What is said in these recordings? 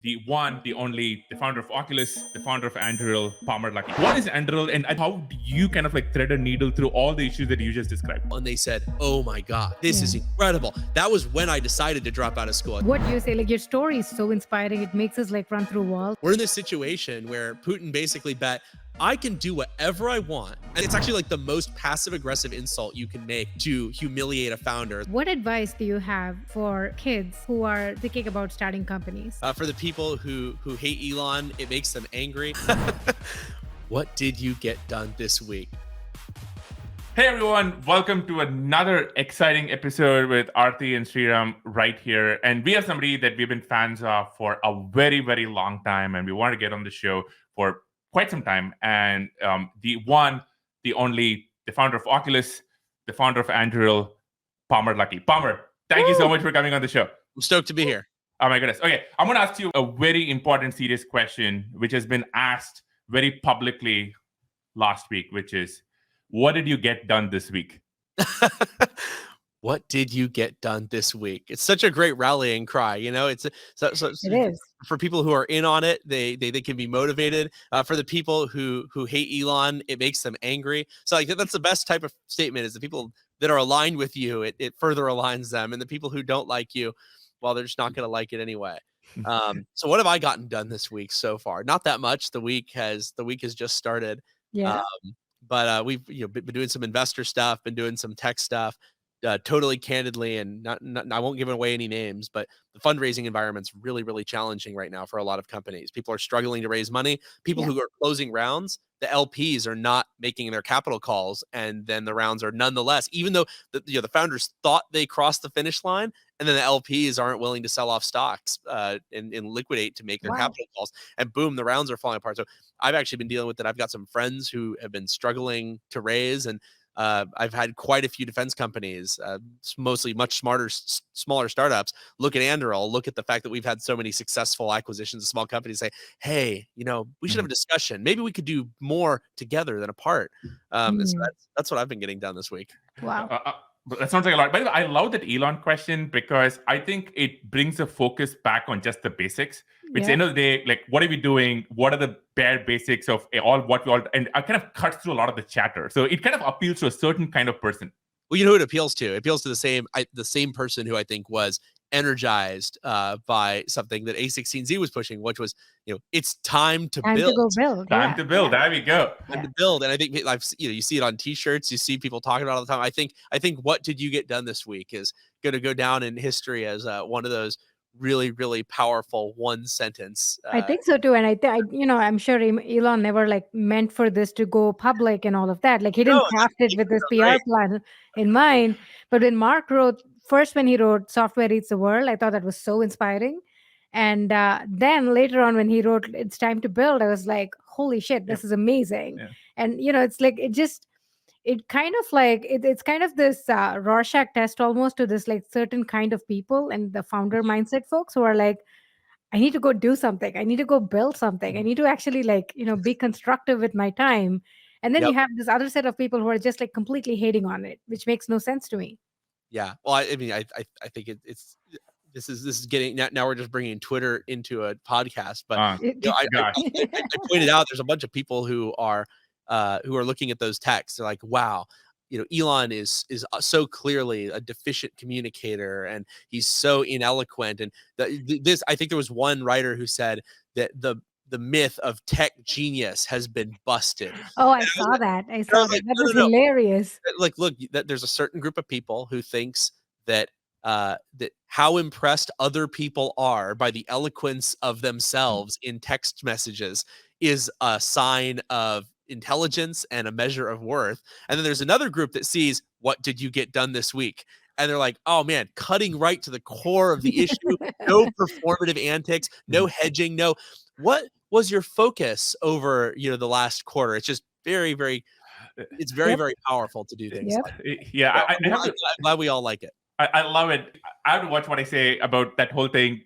the one, the only, the founder of Oculus, the founder of Anduril, Luckey. What is Anduril, and how do you kind of like thread a needle through all the issues that you just described? And they said, oh my God, this is incredible. That was when I decided to drop out of school. What you say, like your story is so inspiring. It makes us like run through walls. We're in this situation where Putin basically bet, I can do whatever I want. And it's actually like the most passive aggressive insult you can make to humiliate a founder. What advice do you have for kids who are thinking about starting companies? For the people who hate Elon, it makes them angry. What did you get done this week? Hey everyone, welcome to another exciting episode with Aarti and Sriram right here. And we have somebody that we've been fans of for a very, very long time. And we want to get on the show for quite some time. And the one, the only, the founder of Oculus, the founder of Anduril, Luckey. Palmer, thank you so much for coming on the show. I'm stoked to be here. Oh my goodness. Okay, I'm going to ask you a very important, serious question, which has been asked very publicly last week, which is, what did you get done this week? What did you get done this week? It's such a great rallying cry. You know, it is. For people who are in on it, they can be motivated. For the people who hate Elon, it makes them angry. So like that's the best type of statement, is the people that are aligned with you, it further aligns them. And the people who don't like you, well, they're just not going to like it anyway. So what have I gotten done this week so far? Not that much. The week has just started. Yeah. But we've been doing some investor stuff, been doing some tech stuff. Totally candidly, and not I won't give away any names, but the fundraising environment's really, really challenging right now for a lot of companies. People are struggling to raise money. People who are closing rounds, the LPs are not making their capital calls, and then the rounds are nonetheless, even though the founders thought they crossed the finish line, and then the LPs aren't willing to sell off stocks and liquidate to make their capital calls, and boom, the rounds are falling apart. So I've actually been dealing with that. I've got some friends who have been struggling to raise, and I've had quite a few defense companies, mostly much smaller startups, look at Anduril, look at the fact that we've had so many successful acquisitions of small companies, say, hey, we should have a discussion. Maybe we could do more together than apart. And so that's what I've been getting done this week. Wow. That sounds like a lot. By the way, I love that Elon question because I think it brings the focus back on just the basics. Which at the end of the day, like, what are we doing? What are the bare basics of what we all, and I kind of cuts through a lot of the chatter. So it kind of appeals to a certain kind of person. Well, you know who it appeals to? It appeals to the same person who I think was energized by something that A16Z was pushing, which was, it's time to build. To go build. Time to build. There we go. Time to build. And I think you see it on T-shirts. You see people talking about it all the time. I think what did you get done this week is going to go down in history as one of those really, really powerful one sentence. I think so too. And I'm sure Elon never meant for this to go public and all of that. Like he didn't craft it with this PR plan in mind. But when Mark when he wrote Software Eats the World, I thought that was so inspiring. And then later on when he wrote It's Time to Build, I was like, holy shit, this is amazing. Yeah. And, it's like, it's kind of this Rorschach test almost to this like certain kind of people and the founder mindset folks who are like, I need to go do something. I need to go build something. I need to actually be constructive with my time. And then you have this other set of people who are just like completely hating on it, which makes no sense to me. Yeah. Well, I mean, I think it's this is getting now we're just bringing Twitter into a podcast, but I pointed out there's a bunch of people who are looking at those texts. They're like, wow, Elon is so clearly a deficient communicator and he's so ineloquent. And I think there was one writer who said that the myth of tech genius has been busted. Oh, I saw that. That was hilarious. Like, look, there's a certain group of people who thinks that how impressed other people are by the eloquence of themselves in text messages is a sign of intelligence and a measure of worth. And then there's another group that sees, what did you get done this week? And they're like, oh man, cutting right to the core of the issue. No performative antics, no hedging, no. What was your focus over the last quarter? It's just very, very, it's very, very powerful to do things like that. I'm glad we all like it. I love it. I have to watch what I say about that whole thing,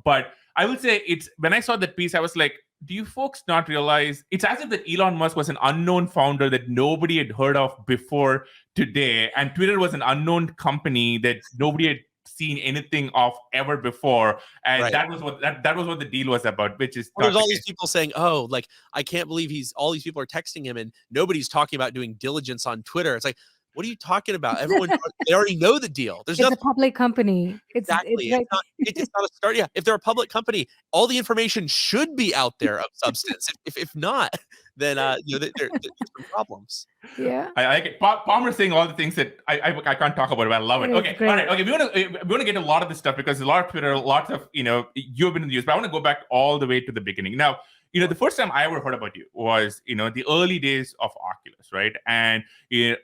but I will say when I saw that piece, I was like, do you folks not realize it's as if that Elon Musk was an unknown founder that nobody had heard of before today, and Twitter was an unknown company that nobody had seen anything of ever before, and Right. that was what the deal was about, which is Well, not there's the all case. these people saying, "Oh, like I can't believe all these people are texting him, and nobody's talking about doing diligence on Twitter." It's like, what are you talking about? Everyone, they already know the deal. There's It's a nothing. public company. It's Exactly. like It's not a start. Yeah. If they're a public company, all the information should be out there of substance. If not, then there's some problems. yeah, I like it. Palmer saying all the things that I can't talk about it, but I love it. it is Okay, great. all right. Okay, we want to get a lot of this stuff because a lot of Twitter, lots of you've been in the news, but I want to go back all the way to the beginning. Now, the first time I ever heard about you was the early days of Oculus, right? And when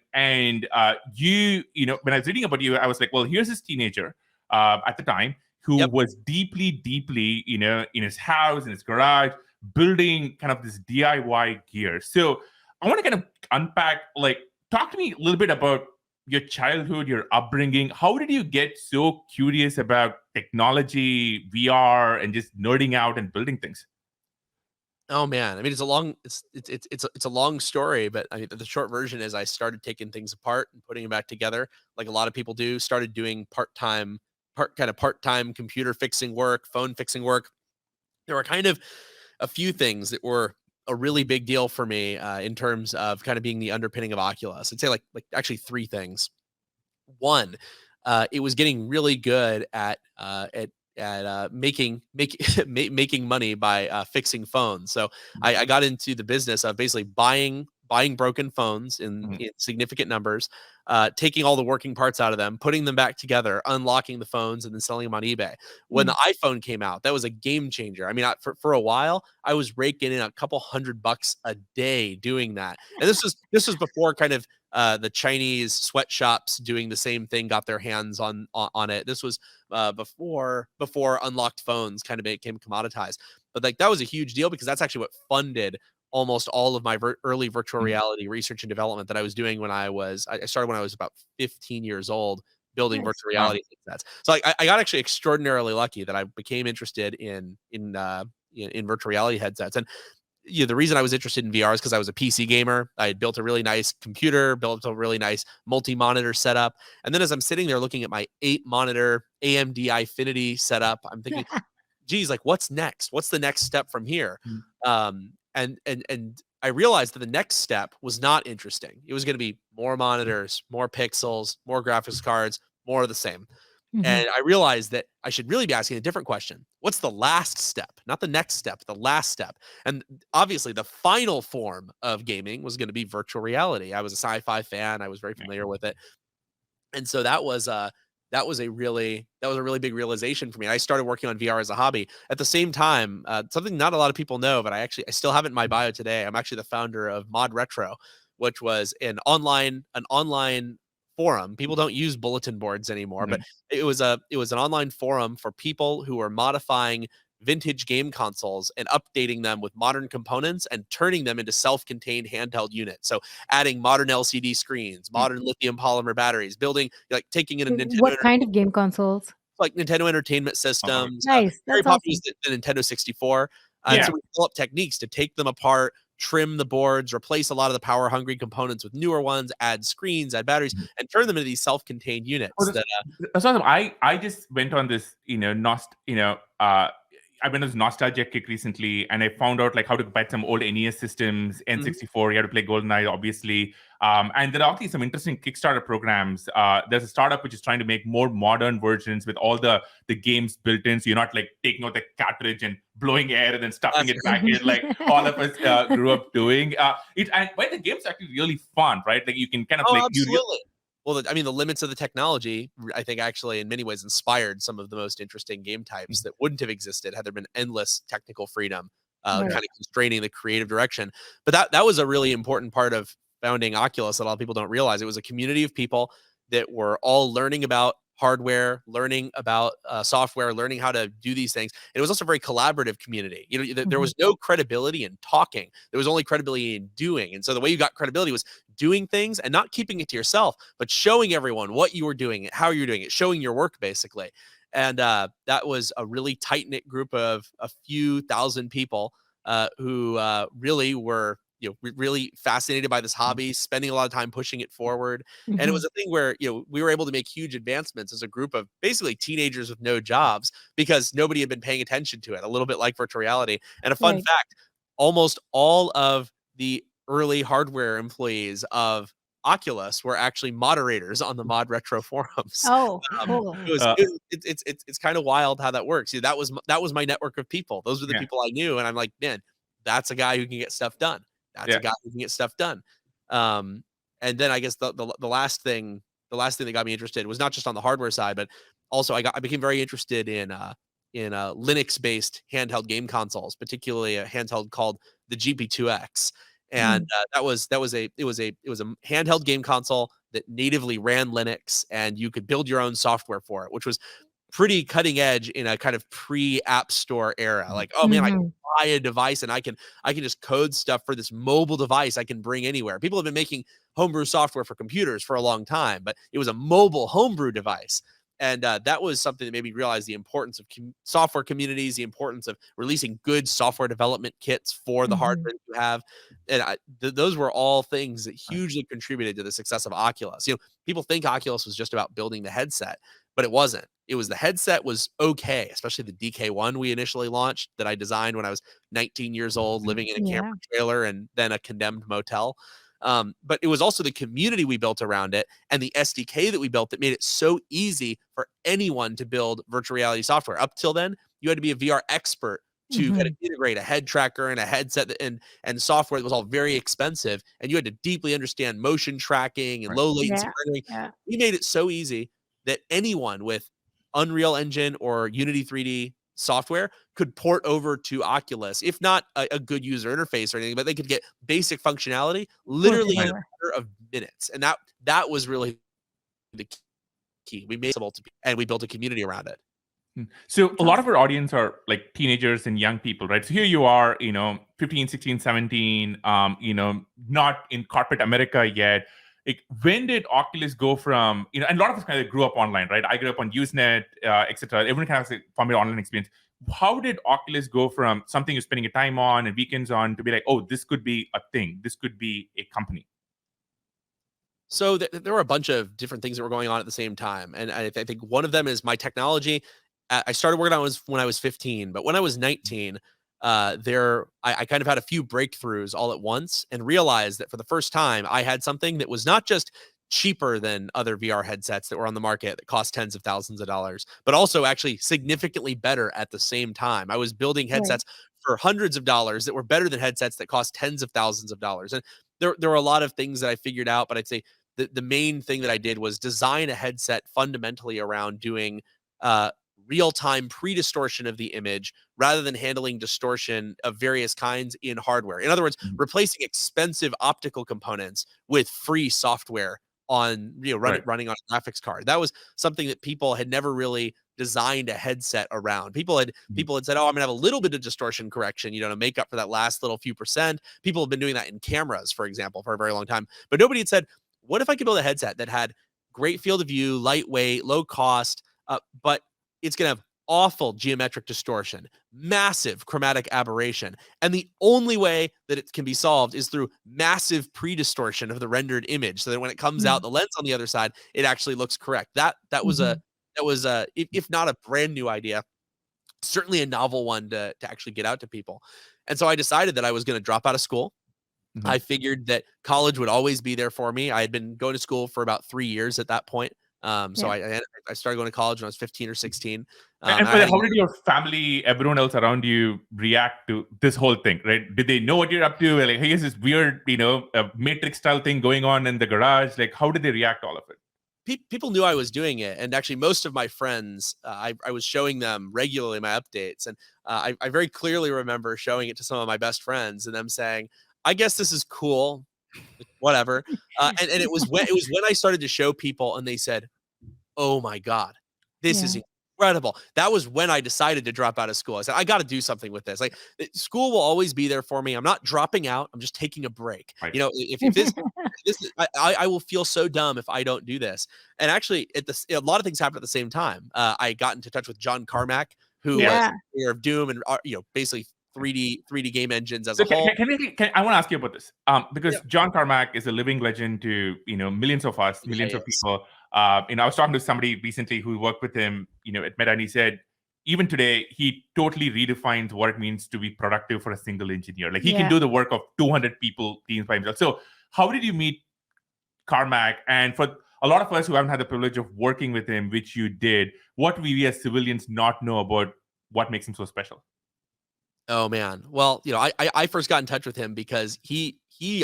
I was reading about you, I was like, well, here's this teenager at the time who Yep. was deeply, in his house, in his garage, building kind of this DIY gear. So I want to kind of unpack, talk to me a little bit about your childhood, your upbringing. How did you get so curious about technology, VR, and just nerding out and building things? Oh man, I mean, it's a long story, but I mean, the short version is I started taking things apart and putting them back together, like a lot of people do. Started doing part-time computer fixing work, phone fixing work. There were kind of a few things that were a really big deal for me in terms of kind of being the underpinning of Oculus. I'd say like actually three things. One, it was getting really good at making making money by fixing phones. So I got into the business of basically buying broken phones in significant numbers, taking all the working parts out of them, putting them back together, unlocking the phones, and then selling them on eBay. When the iPhone came out, that was a game changer. I mean, for a while, I was raking in a couple $100 a day doing that, and this was before kind of the Chinese sweatshops doing the same thing got their hands on it. This was before unlocked phones kind of became commoditized. But like that was a huge deal because that's actually what funded almost all of my early virtual reality research and development that I was doing when I started when I was about 15 years old building Nice. virtual reality headsets. So like I got actually extraordinarily lucky that I became interested in virtual reality headsets. And the reason I was interested in VR is because I was a PC gamer. I had built a really nice computer, built a really nice multi-monitor setup. And then as I'm sitting there looking at my 8-monitor AMD Infinity setup, I'm thinking, geez, like what's next? What's the next step from here? And I realized that the next step was not interesting. It was going to be more monitors, more pixels, more graphics cards, more of the same. And I realized that I should really be asking a different question. What's the last step? Not the next step, the last step. And obviously the final form of gaming was going to be virtual reality. I was a sci-fi fan. I was very familiar with it. And so that was a really big realization for me. I started working on VR as a hobby. At the same time, something not a lot of people know, but I still have it in my bio today. I'm actually the founder of Mod Retro, which was an online forum. People don't use bulletin boards anymore, but it was an online forum for people who are modifying vintage game consoles and updating them with modern components and turning them into self-contained handheld units. So adding modern LCD screens, modern lithium polymer batteries, building taking in a Nintendo. What kind of game consoles? Like Nintendo Entertainment Systems. Nice. Very That's popular awesome. is the Nintendo 64. And so we developed techniques to take them apart, trim the boards, replace a lot of the power hungry components with newer ones, add screens, add batteries, and turn them into these self-contained units. That's awesome. I just went on this, I went on this nostalgia kick recently, and I found out like how to buy some old NES systems, N64. You had to play GoldenEye, obviously. And there are actually some interesting Kickstarter programs. There's a startup which is trying to make more modern versions with all the games built in, so you're not like taking out the cartridge and blowing air and then stuffing it back in like all of us grew up doing. The game's actually really fun, right? Like you can kind of absolutely. Well, I mean, the limits of the technology, I think, actually, in many ways, inspired some of the most interesting game types that wouldn't have existed had there been endless technical freedom, kind of constraining the creative direction. But that was a really important part of founding Oculus that a lot of people don't realize. It was a community of people that were all learning about hardware, learning about software, learning how to do these things. And it was also a very collaborative community. There was no credibility in talking. There was only credibility in doing. And so the way you got credibility was doing things and not keeping it to yourself, but showing everyone what you were doing, how you're doing it, showing your work basically. And that was a really tight-knit group of a few thousand people who really were really fascinated by this hobby, spending a lot of time pushing it forward. And it was a thing where, we were able to make huge advancements as a group of basically teenagers with no jobs because nobody had been paying attention to it, a little bit like virtual reality. And a fun fact, almost all of the early hardware employees of Oculus were actually moderators on the Mod Retro forums. Oh, cool. It's kind of wild how that works. That was my network of people. Those were the people I knew, and I'm like, man, that's a guy who can get stuff done. That's a guy who can get stuff done. And then I guess the last thing that got me interested was not just on the hardware side, but also I became very interested in Linux-based handheld game consoles, particularly a handheld called the GP2X. And it was a handheld game console that natively ran Linux, and you could build your own software for it, which was pretty cutting edge in a kind of pre-App Store era. Like, oh man, I can buy a device and I can just code stuff for this mobile device I can bring anywhere. People have been making homebrew software for computers for a long time, but it was a mobile homebrew device. And that was something that made me realize the importance of software communities, the importance of releasing good software development kits for the hardware that you have. And those were all things that hugely contributed to the success of Oculus. People think Oculus was just about building the headset, but it wasn't. It was the headset was okay, especially the DK1 we initially launched that I designed when I was 19 years old, living in a camper trailer and then a condemned motel. But it was also the community we built around it and the SDK that we built that made it so easy for anyone to build virtual reality software. Up till then, you had to be a VR expert to kind of integrate a head tracker and a headset and software that was all very expensive. And you had to deeply understand motion tracking and low latency rendering. We made it so easy that anyone with Unreal Engine or Unity 3D software could port over to Oculus, if not a good user interface or anything, but they could get basic functionality literally in a matter of minutes. And that was really the key. We made it and we built a community around it. So a lot of our audience are like teenagers and young people, right? So here you are, 15, 16, 17, not in corporate America yet. Like, when did Oculus go from, and a lot of us kind of grew up online, right? I grew up on Usenet, etc. Everyone kind of has a formative online experience. How did Oculus go from something you're spending your time on and weekends on to be like, oh, this could be a thing. This could be a company? So there were a bunch of different things that were going on at the same time. And I think one of them is my technology. I started working on it when I was 15, but when I was 19, I kind of had a few breakthroughs all at once and realized that for the first time, I had something that was not just cheaper than other VR headsets that were on the market that cost tens of thousands of dollars, but also actually significantly better at the same time. I was building headsets for hundreds of dollars that were better than headsets that cost tens of thousands of dollars. And there were a lot of things that I figured out, but I'd say the main thing that I did was design a headset fundamentally around doing real-time pre-distortion of the image rather than handling distortion of various kinds in hardware. In other words, replacing expensive optical components with free software on running on a graphics card. That was something that people had never really designed a headset around. People had said, oh, I'm gonna have a little bit of distortion correction, to make up for that last little few percent. People have been doing that in cameras, for example, for a very long time. But nobody had said, what if I could build a headset that had great field of view, lightweight, low cost, but it's going to have awful geometric distortion, massive chromatic aberration. And the only way that it can be solved is through massive pre-distortion of the rendered image. So that when it comes out, the lens on the other side, it actually looks correct. That was if not a brand new idea, certainly a novel one to actually get out to people. And so I decided that I was going to drop out of school. I figured that college would always be there for me. I had been going to school for about 3 years at that point. So I started going to college when I was 15 or 16. And how did your family, everyone else around you, react to this whole thing, right? Did they know what you're up to? Like, hey, here's this weird, Matrix style thing going on in the garage. Like, how did they react to all of it? People knew I was doing it. And actually, most of my friends, I was showing them regularly my updates. And I very clearly remember showing it to some of my best friends and them saying, I guess this is cool. Whatever. And it was when I started to show people and they said, oh my God, this is incredible. That was when I decided to drop out of school. I said, I got to do something with this. Like, school will always be there for me. I'm not dropping out. I'm just taking a break. Right. If this I will feel so dumb if I don't do this. And actually a lot of things happened at the same time. I got into touch with John Carmack, who was the creator of Doom and, basically 3D game engines as So a whole. I want to ask you about this because Yeah. John Carmack is a living legend to millions of us, millions of people. I was talking to somebody recently who worked with him, at Meta, and he said even today he totally redefines what it means to be productive for a single engineer. Like he can do the work of 200 people teams by himself. So how did you meet Carmack? And for a lot of us who haven't had the privilege of working with him, which you did, what do we as civilians not know about what makes him so special? Oh man. Well, I first got in touch with him because he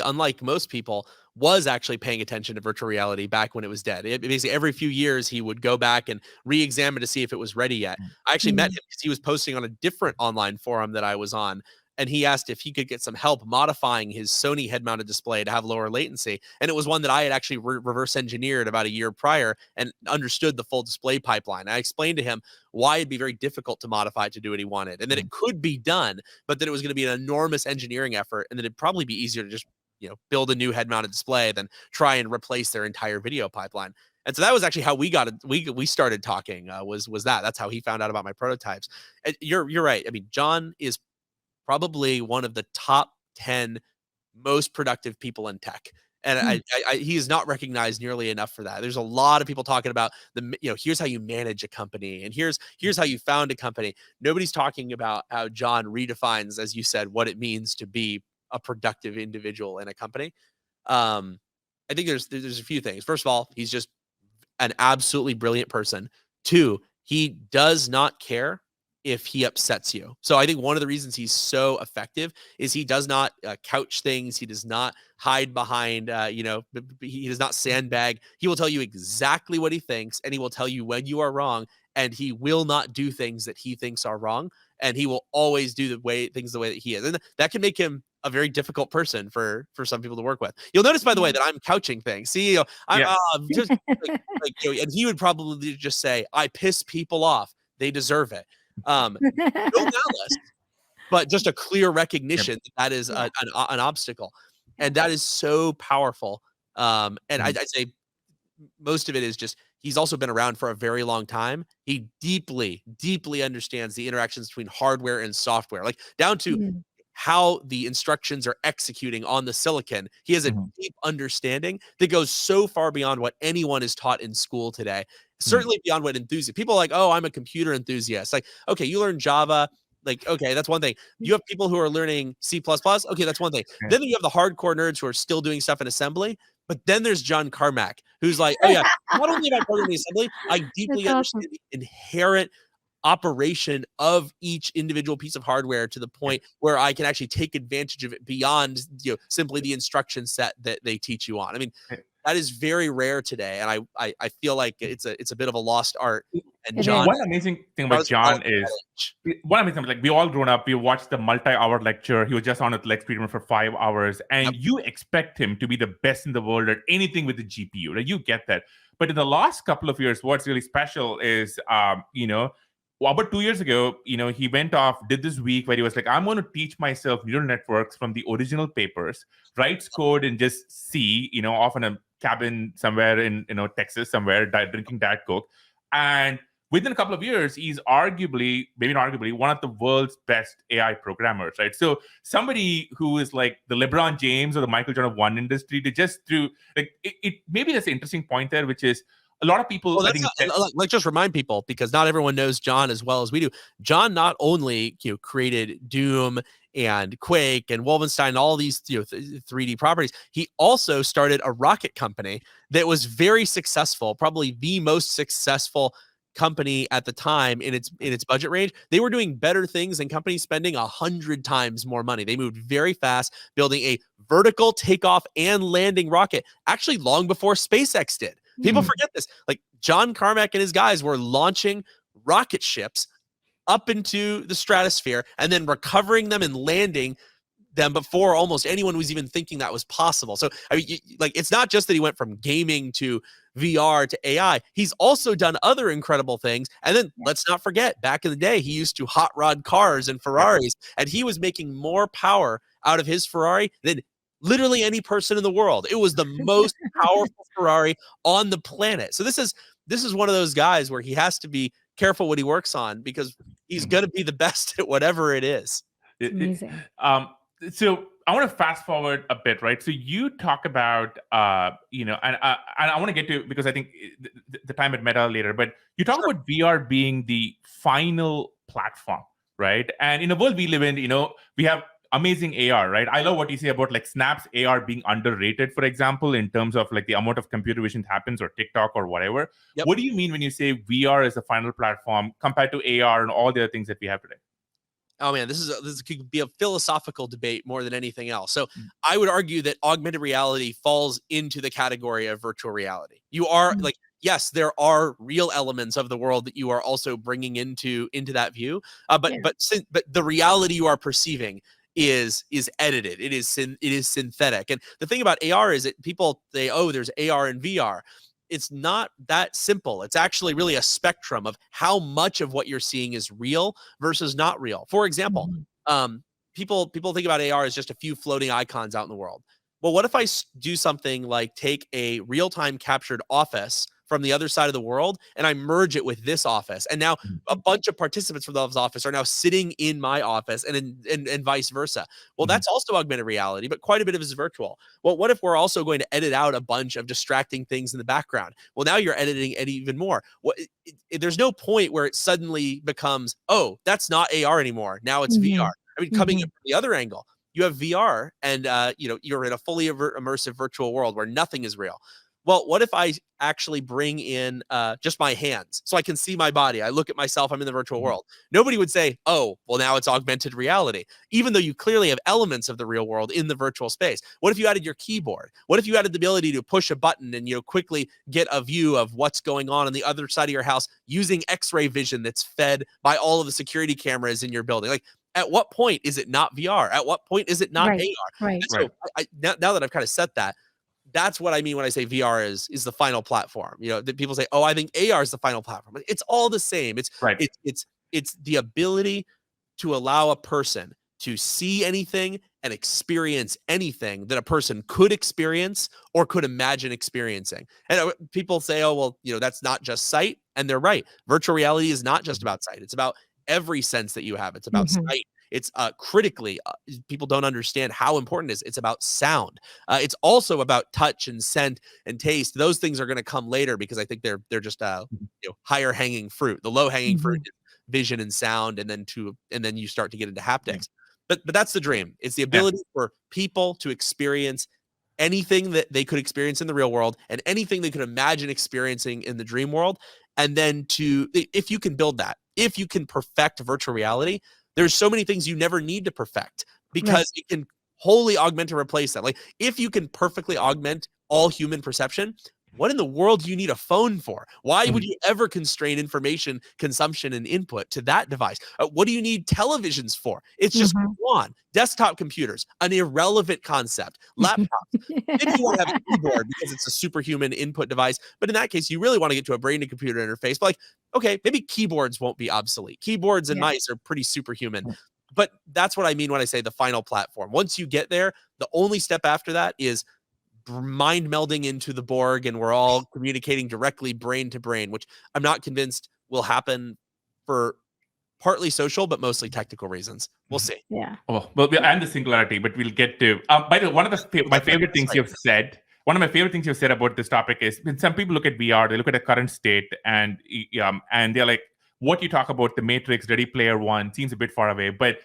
unlike most people was actually paying attention to virtual reality back when it was dead. Basically every few years he would go back and re-examine to see if it was ready yet. I actually met him because he was posting on a different online forum that I was on. And he asked if he could get some help modifying his Sony head-mounted display to have lower latency. And it was one that I had actually reverse engineered about a year prior and understood the full display pipeline. I explained to him why it'd be very difficult to modify it to do what he wanted, and that it could be done, but that it was going to be an enormous engineering effort, and that it'd probably be easier to just build a new head-mounted display than try and replace their entire video pipeline. And so that was actually how we got it. We started talking. Was that? That's how he found out about my prototypes. And you're right. I mean, John is probably one of the top 10 most productive people in tech. And he is not recognized nearly enough for that. There's a lot of people talking about here's how you manage a company, and here's how you found a company. Nobody's talking about how John redefines, as you said, what it means to be a productive individual in a company. I think there's a few things. First of all, he's just an absolutely brilliant person. Two, he does not care if he upsets you. So I think one of the reasons he's so effective is he does not couch things. He does not hide behind, he does not sandbag. He will tell you exactly what he thinks, and he will tell you when you are wrong, and he will not do things that he thinks are wrong. And he will always do things the way that he is. And that can make him a very difficult person for some people to work with. You'll notice, by the way, that I'm couching things. See, I'm just and he would probably just say, I piss people off. They deserve it. No malice, but just a clear recognition that is an obstacle, and that is so powerful. And I'd say most of it is just he's also been around for a very long time. He deeply understands the interactions between hardware and software, like down to how the instructions are executing on the silicon. He has a deep understanding that goes so far beyond what anyone is taught in school today. Certainly beyond what enthusiasts. People are like, oh, I'm a computer enthusiast. Like, okay, you learn Java. Like, okay, that's one thing. You have people who are learning C++. Okay, that's one thing. Then you have the hardcore nerds who are still doing stuff in assembly. But then there's John Carmack, who's like, oh yeah, not only am I programming assembly, I deeply understand the inherent operation of each individual piece of hardware to the point where I can actually take advantage of it beyond simply the instruction set that they teach you on. I mean, that is very rare today, and I feel like it's a bit of a lost art. And John, one amazing thing about John is like we all grown up, we watched the multi-hour lecture. He was just on with Lex Friedman for 5 hours, and you expect him to be the best in the world at anything with the GPU. Like you get that. But in the last couple of years, what's really special is about 2 years ago, he went off, did this week where he was like, I'm going to teach myself neural networks from the original papers, writes code in just C, off in a cabin somewhere in, Texas, somewhere, drinking Diet Coke. And within a couple of years, he's maybe not arguably, one of the world's best AI programmers, right? So somebody who is like the LeBron James or the Michael Jordan of one industry to just through, like, it maybe that's an interesting point there, which is, a lot of people, let's just remind people, because not everyone knows John as well as we do. John not only created Doom and Quake and Wolfenstein, all these 3D properties, he also started a rocket company that was very successful, probably the most successful company at the time in its budget range. They were doing better things than companies spending 100 times more money. They moved very fast, building a vertical takeoff and landing rocket, actually long before SpaceX did. People forget this. Like John Carmack and his guys were launching rocket ships up into the stratosphere and then recovering them and landing them before almost anyone was even thinking that was possible. So I mean, it's not just that he went from gaming to VR to AI. He's also done other incredible things. And then let's not forget, back in the day, he used to hot rod cars and Ferraris, and he was making more power out of his Ferrari than literally any person in the world. It was the most powerful Ferrari on the planet. So this is one of those guys where he has to be careful what he works on, because he's going to be the best at whatever it is. Amazing. So I want to fast forward a bit, right? So you talk about, and I want to get to, because I think the time at Meta later, but you talk Sure. about VR being the final platform, right? And in the world we live in, we have amazing AR, right? I love what you say about like Snap's AR being underrated, for example, in terms of like the amount of computer vision that happens, or TikTok or whatever. Yep. What do you mean when you say VR is the final platform compared to AR and all the other things that we have today? Oh man, this could be a philosophical debate more than anything else. So I would argue that augmented reality falls into the category of virtual reality. You are Mm. like, yes, there are real elements of the world that you are also bringing into that view. But Yeah. but the reality you are perceiving is edited. It is synthetic. And the thing about AR is that people say, oh, there's AR and VR. It's not that simple. It's actually really a spectrum of how much of what you're seeing is real versus not real. For example, Mhm. people think about AR as just a few floating icons out in the world. Well, what if I do something like take a real-time captured office from the other side of the world and I merge it with this office, and now a bunch of participants from those office are now sitting in my office, and vice versa. Well, Mhm. that's also augmented reality, but quite a bit of it is virtual. Well, what if we're also going to edit out a bunch of distracting things in the background? Well, now you're editing it even more. There's no point where it suddenly becomes, oh, that's not AR anymore. Now it's VR. Mhm. I mean, coming Mhm. from the other angle, you have VR, and you're in a fully immersive virtual world where nothing is real. Well, what if I actually bring in just my hands so I can see my body? I look at myself, I'm in the virtual world. Nobody would say, oh, well, now it's augmented reality, even though you clearly have elements of the real world in the virtual space. What if you added your keyboard? What if you added the ability to push a button and quickly get a view of what's going on the other side of your house using X-ray vision that's fed by all of the security cameras in your building? Like, at what point is it not VR? At what point is it not Right. AR? Right. And so now that I've kind of said that, that's what I mean when I say VR is the final platform. That people say, "Oh, I think AR is the final platform." It's all the same. Right. It's the ability to allow a person to see anything and experience anything that a person could experience or could imagine experiencing. And people say, "Oh, well, that's not just sight," and they're right. Virtual reality is not just about sight. It's about every sense that you have. It's about Mhm. sight. It's critically, people don't understand how important it is. It's about sound. It's also about touch and scent and taste. Those things are going to come later because I think they're just higher hanging fruit. The low hanging fruit Mhm. is vision and sound, and then you start to get into haptics. But that's the dream. It's the Yeah. ability for people to experience anything that they could experience in the real world and anything they could imagine experiencing in the dream world. And then if you can build that, if you can perfect virtual reality, there's so many things you never need to perfect Right. because it can wholly augment and replace that. Like, if you can perfectly augment all human perception, what in the world do you need a phone for? Why would Mhm. you ever constrain information consumption and input to that device? What do you need televisions for? It's just Mhm. on desktop computers, an irrelevant concept. Laptops. Maybe you want to have a keyboard because it's a superhuman input device, but in that case, you really want to get to a brain to computer interface. But like, okay, maybe keyboards won't be obsolete. Keyboards and Yeah. mice are pretty superhuman. But that's what I mean when I say the final platform. Once you get there, the only step after that is mind melding into the Borg, and we're all communicating directly brain to brain, which I'm not convinced will happen for partly social, but mostly technical reasons. We'll see. Yeah. Oh, well, and the singularity, but we'll get to. By the way, one of my favorite That's things right. you've said. One of my favorite things you've said about this topic is when some people look at VR, they look at the current state, and they're like, "What you talk about, the Matrix, Ready Player One, seems a bit far away." But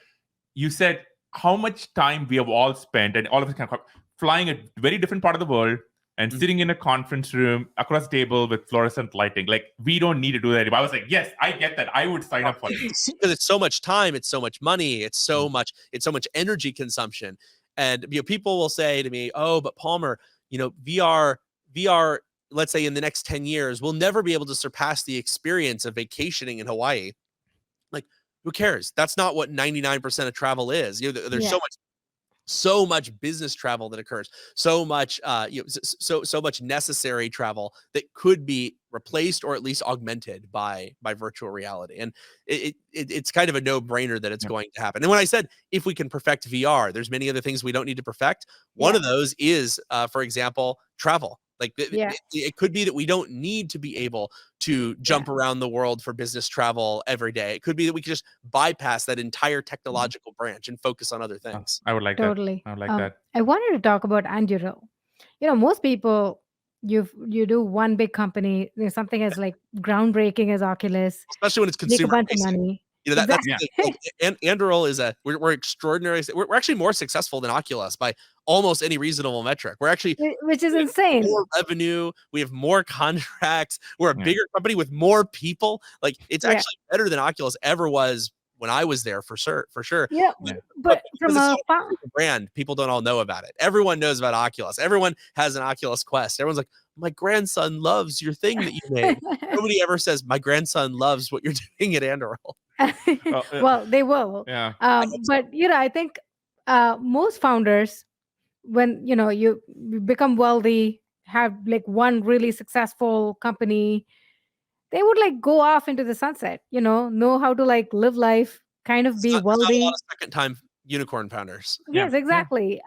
you said how much time we have all spent, and all of us kind of flying a very different part of the world and Mhm. sitting in a conference room across a table with fluorescent lighting. Like, we don't need to do that anymore. I was like, yes, I get that. I would sign up for it. Because it's so much time, it's so much money, it's so much energy consumption. And people will say to me, "Oh, but Palmer, VR, let's say in the next 10 years, will never be able to surpass the experience of vacationing in Hawaii." Like, who cares? That's not what 99% of travel is. There's Yeah. so much business travel that occurs, so much so much necessary travel that could be replaced or at least augmented by virtual reality. And it's kind of a no-brainer that it's Yeah. going to happen. And when I said if we can perfect VR, there's many other things we don't need to perfect. One Yeah. of those is for example, travel. Like Yeah. it could be that we don't need to be able to jump around the world for business travel every day. It could be that we could just bypass that entire technological branch and focus on other things. I would like Totally. that. I would like that. I wanted to talk about Anduril. Most people, you do one big company, something as like groundbreaking as Oculus, Especially when it's make a consumer bunch of facing. money. That's Exactly. the thing. Like, Anduril is we're extraordinary. We're actually more successful than Oculus by almost any reasonable metric. We're actually Which is insane. more revenue. We have more contracts. We're a bigger company with more people. Like it's actually better than Oculus ever was when I was there for sure. Yeah. But from a brand, people don't all know about it. Everyone knows about Oculus. Everyone has an Oculus Quest. Everyone's like, my grandson loves your thing that you made. Nobody ever says my grandson loves what you're doing at Anduril. Well, they will. Yeah. But I think most founders, when you become wealthy, have like one really successful company, they would like go off into the sunset. Know how to like live life, kind of be wealthy. Not a lot of second-time unicorn founders. Yes, exactly.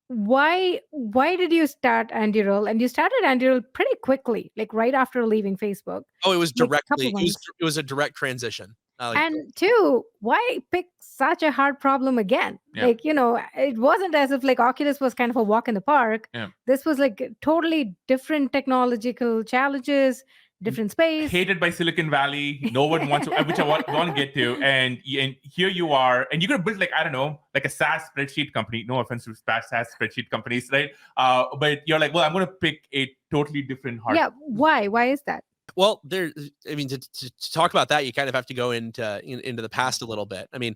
Why did you start Anduril? And you started Anduril pretty quickly, like right after leaving Facebook. Oh, it was like, directly. It was a direct transition. And two, why pick such a hard problem again? Like, it wasn't as if like Oculus was kind of a walk in the park. This was like totally different technological challenges, different space. Hated by Silicon Valley. No one wants to, which I want to get to. And here you are, and you're going to build like, I don't know, like a SaaS spreadsheet company. No offense to SaaS spreadsheet companies, right? But you're like, well, I'm going to pick a totally different hard. Yeah. Why? Why is that? Well, to talk about that, you kind of have to go into the past a little bit. I mean,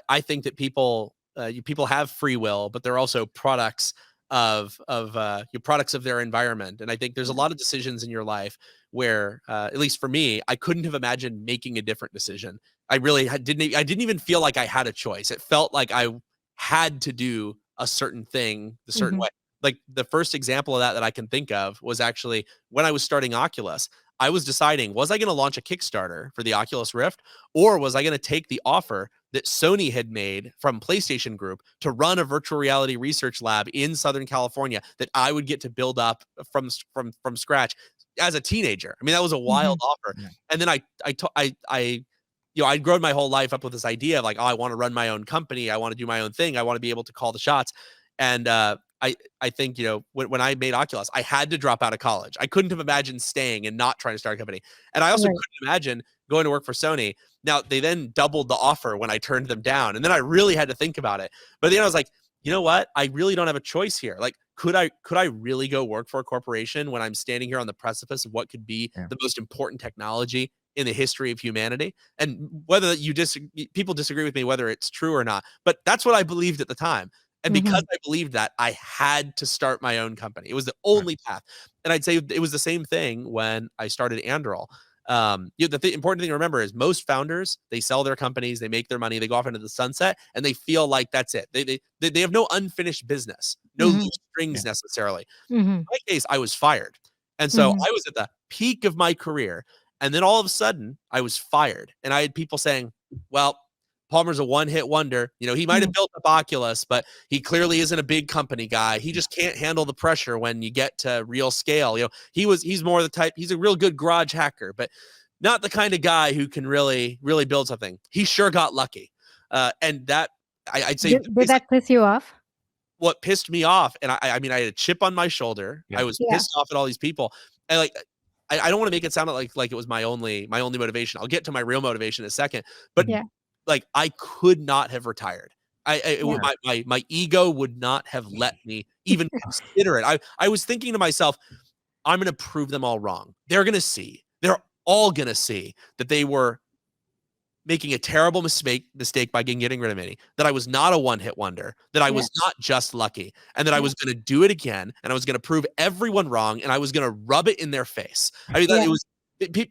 I think that people have free will, but they're also products of your products of their environment. And I think there's a lot of decisions in your life where, at least for me, I couldn't have imagined making a different decision. I really didn't even feel like I had a choice. It felt like I had to do a certain thing a certain way. Like the first example of that I can think of was actually when I was starting Oculus. I was deciding, was I going to launch a Kickstarter for the Oculus Rift, or was I going to take the offer that Sony had made from PlayStation Group to run a virtual reality research lab in Southern California that I would get to build up from scratch as a teenager? I mean, that was a wild offer. And then I'd grown my whole life up with this idea of like, oh, I want to run my own company. I want to do my own thing. I want to be able to call the shots. And I think, when I made Oculus, I had to drop out of college. I couldn't have imagined staying and not trying to start a company. And I also couldn't imagine going to work for Sony. Now, they then doubled the offer when I turned them down. And then I really had to think about it. But then I was like, you know what? I really don't have a choice here. Like, could I really go work for a corporation when I'm standing here on the precipice of what could be the most important technology in the history of humanity? And whether people disagree with me, whether it's true or not, but that's what I believed at the time. And because I believed that, I had to start my own company. It was the only path. And I'd say it was the same thing when I started Anduril. The important thing to remember is most founders, they sell their companies, they make their money, they go off into the sunset, and they feel like that's it. They have no unfinished business, no loose strings necessarily. In my case, I was fired. And so I was at the peak of my career. And then all of a sudden, I was fired. And I had people saying, well, Palmer's a one-hit wonder. He might have built up Oculus, but he clearly isn't a big company guy. He just can't handle the pressure when you get to real scale. He's more the type, he's a real good garage hacker, but not the kind of guy who can really, really build something. He sure got lucky. And that, I'd say. Did that piss you off? What pissed me off, and I mean, I had a chip on my shoulder. I was pissed off at all these people. And I don't want to make it sound like it was my only motivation. I'll get to my real motivation in a second. But like, I could not have retired. My ego would not have let me even consider it. I was thinking to myself, I'm going to prove them all wrong. They're going to see. They're all going to see that they were making a terrible mistake by getting rid of me, that I was not a one-hit wonder, that I was not just lucky, and that I was going to do it again, and I was going to prove everyone wrong, and I was going to rub it in their face. I mean, it was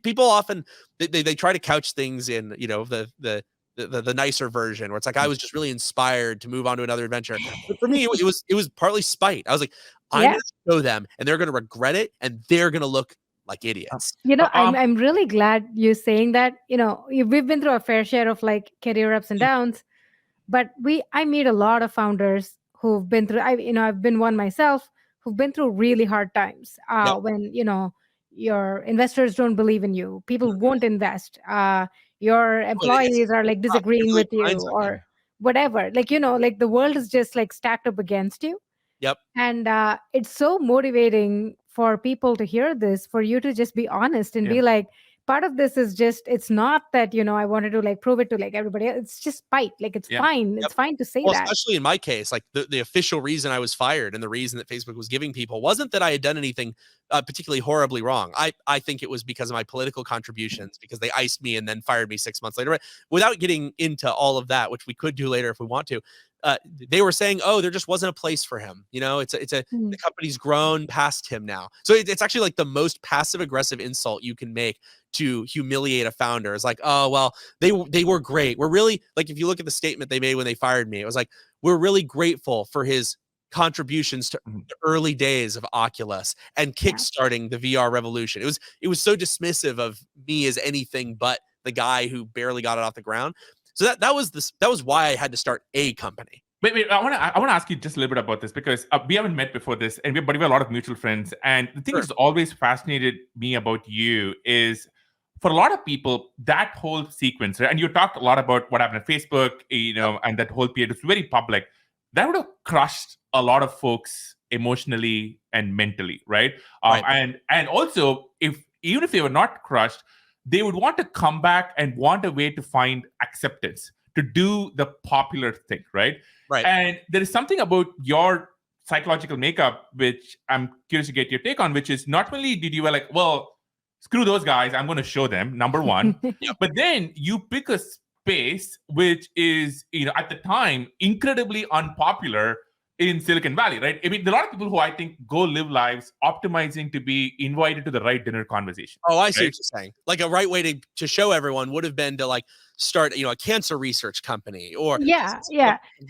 people often they try to couch things in the nicer version, where it's like I was just really inspired to move on to another adventure. But for me, it was partly spite. I was like, I'm going to show them, and they're going to regret it, and they're going to look like idiots. I'm really glad you're saying that. We've been through a fair share of like career ups and downs, but I meet a lot of founders who've been through. I've been one myself who've been through really hard times, Yep. when your investors don't believe in you, people won't invest, your Oh, it's employees are like tough. It disagreeing really with you, grinds on you. or whatever, like like the world is just like stacked up against you. Yep. And it's so motivating for people to hear this, for you to just be honest and Yeah. be like, part of this is just, it's not that, I wanted to like prove it to like everybody else. It's just spite. Like, it's Yeah. fine. Yep. It's fine to say Well, that. especially in my case, like the official reason I was fired and the reason that Facebook was giving people wasn't that I had done anything particularly horribly wrong. I think it was because of my political contributions, because they iced me and then fired me 6 months later. Without getting into all of that, which we could do later if we want to, they were saying, oh, there just wasn't a place for him. The company's grown past him now. So it's actually like the most passive aggressive insult you can make to humiliate a founder. It's like, oh, well, they were great. We're really, like, if you look at the statement they made when they fired me, it was like, we're really grateful for his contributions to the early days of Oculus and kickstarting the VR revolution. It was so dismissive of me as anything but the guy who barely got it off the ground. So that was why I had to start a company. Wait. I want to ask you just a little bit about this, because we haven't met before this, but we have a lot of mutual friends. And the thing that's always fascinated me about you is, for a lot of people, that whole sequence, right? And you talked a lot about what happened at Facebook, and that whole period was very public. That would have crushed a lot of folks emotionally and mentally, right? Right. And also, even if they were not crushed, they would want to come back and want a way to find acceptance, to do the popular thing, right? Right. And there is something about your psychological makeup, which I'm curious to get your take on, which is, not only did you were like, well, screw those guys, I'm going to show them, number one. But then you pick a space which is, at the time, incredibly unpopular in Silicon Valley, right? I mean, there are a lot of people who I think go live lives optimizing to be invited to the right dinner conversation. Oh, I see right? what you're saying. Like, a right way to show everyone would have been to like start, a cancer research company or something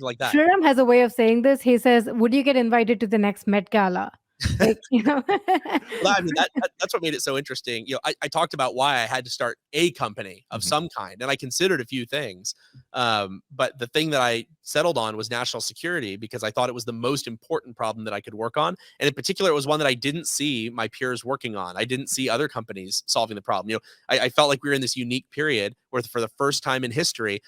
like that. Shriram has a way of saying this. He says, would you get invited to the next Met Gala? Like, Well, I mean, that's what made it so interesting. I talked about why I had to start a company of some kind, and I considered a few things. But the thing that I settled on was national security, because I thought it was the most important problem that I could work on. And in particular, it was one that I didn't see my peers working on. I didn't see other companies solving the problem. I felt like we were in this unique period where, for the first time in history,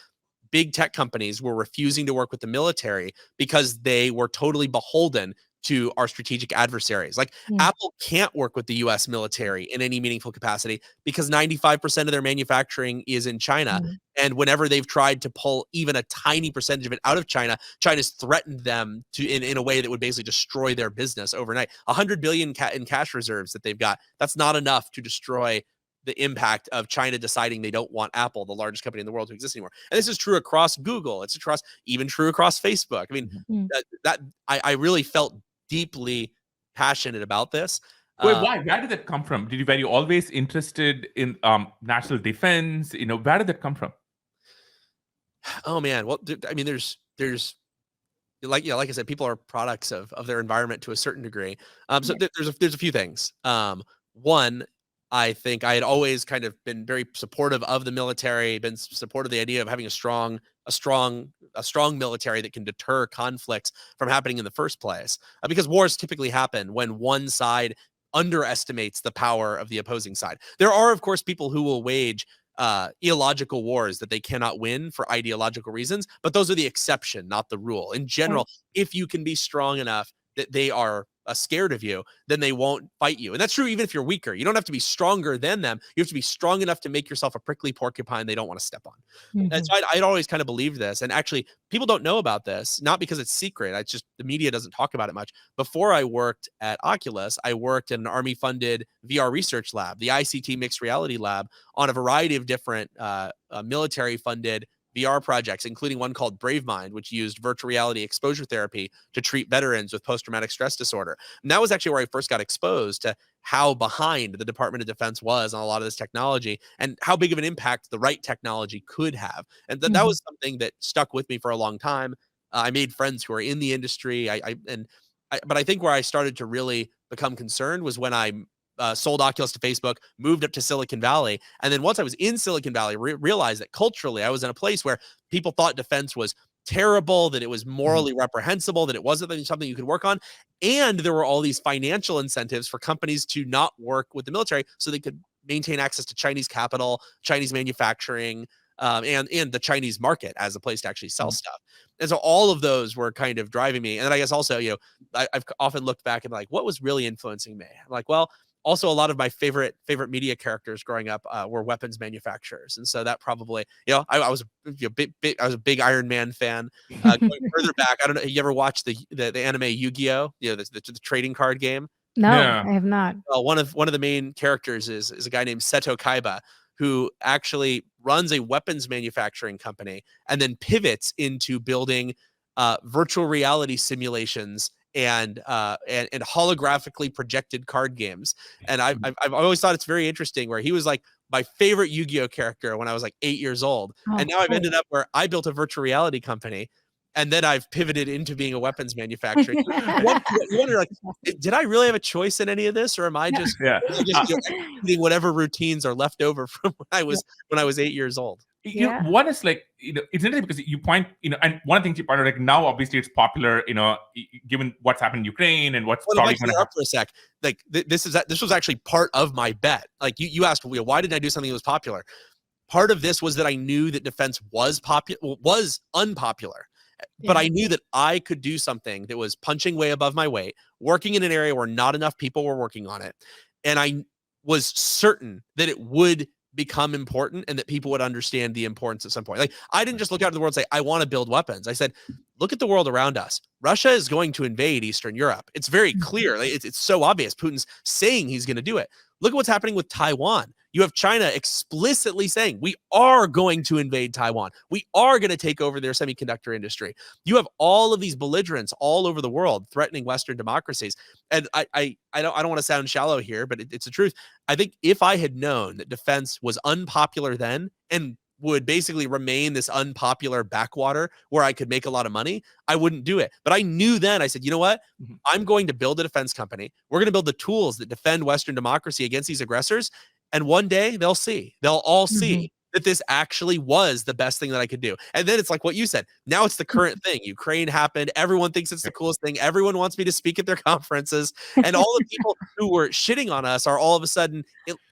big tech companies were refusing to work with the military because they were totally beholden to our strategic adversaries. Like, Apple can't work with the US military in any meaningful capacity because 95% of their manufacturing is in China. And whenever they've tried to pull even a tiny percentage of it out of China, China's threatened them to in a way that would basically destroy their business overnight. 100 billion in cash reserves that they've got, that's not enough to destroy the impact of China deciding they don't want Apple, the largest company in the world, to exist anymore. And this is true across Google. It's even true across Facebook. I mean, I really felt deeply passionate about this. Wait, why? Where did that come from? Were you always interested in national defense? Where did that come from? Oh man, well, I mean, there's like I said, people are products of their environment to a certain degree. So there's a few things. One, I think I had always kind of been very supportive of the military, been supportive of the idea of having a strong military that can deter conflicts from happening in the first place. Because wars typically happen when one side underestimates the power of the opposing side. There are, of course, people who will wage illogical wars that they cannot win for ideological reasons, but those are the exception, not the rule. In general, if you can be strong enough that they are scared of you, then they won't fight you. And that's true even if you're weaker. You don't have to be stronger than them. You have to be strong enough to make yourself a prickly porcupine they don't want to step on. And so I'd always kind of believed this. And actually, people don't know about this, not because it's secret. It's just the media doesn't talk about it much. Before I worked at Oculus, I worked in an Army-funded VR research lab, the ICT Mixed Reality Lab, on a variety of different military-funded VR projects, including one called BraveMind, which used virtual reality exposure therapy to treat veterans with post-traumatic stress disorder. And that was actually where I first got exposed to how behind the Department of Defense was on a lot of this technology and how big of an impact the right technology could have. And that was something that stuck with me for a long time. I made friends who are in the industry. But I think where I started to really become concerned was when I sold Oculus to Facebook, moved up to Silicon Valley. And then once I was in Silicon Valley, realized that culturally I was in a place where people thought defense was terrible, that it was morally reprehensible, that it wasn't something you could work on. And there were all these financial incentives for companies to not work with the military so they could maintain access to Chinese capital, Chinese manufacturing, and the Chinese market as a place to actually sell stuff. And so all of those were kind of driving me. And then I guess also, I've often looked back and like, what was really influencing me? I'm like, well, also a lot of my favorite media characters growing up were weapons manufacturers, and so that probably, I was a big Iron Man fan. Going further back, I don't know, you ever watched the anime Yu-Gi-Oh? The trading card game. No, Yeah. I have not. Well, one of the main characters is a guy named Seto Kaiba, who actually runs a weapons manufacturing company and then pivots into building virtual reality simulations and holographically projected card games. And I've always thought it's very interesting where he was like my favorite Yu-Gi-Oh character when I was like 8 years old. And now I've ended up where I built a virtual reality company, and then I've pivoted into being a weapons manufacturer. You wonder, like, did I really have a choice in any of this, or am I just, executing whatever routines are left over from when I was 8 years old? One is like, it's interesting because you point, and one of the things you pointed out, like now obviously it's popular, given what's happened in Ukraine and what's probably going to happen. For a sec, like this was actually part of my bet. Like you asked, why didn't I do something that was popular? Part of this was that I knew that defense was unpopular. But I knew that I could do something that was punching way above my weight, working in an area where not enough people were working on it. And I was certain that it would become important and that people would understand the importance at some point. Like, I didn't just look out at the world and say, I want to build weapons. I said, look at the world around us. Russia is going to invade Eastern Europe. It's very clear. It's so obvious. Putin's saying he's going to do it. Look at what's happening with Taiwan. You have China explicitly saying, we are going to invade Taiwan. We are going to take over their semiconductor industry. You have all of these belligerents all over the world threatening Western democracies. And I don't want to sound shallow here, but it's the truth. I think if I had known that defense was unpopular then and would basically remain this unpopular backwater where I could make a lot of money, I wouldn't do it. But I knew then, I said, you know what? I'm going to build a defense company. We're going to build the tools that defend Western democracy against these aggressors. And one day they'll all see that this actually was the best thing that I could do. And then it's like what you said. Now it's the current thing. Ukraine happened. Everyone thinks it's the coolest thing. Everyone wants me to speak at their conferences. And all the people who were shitting on us are all of a sudden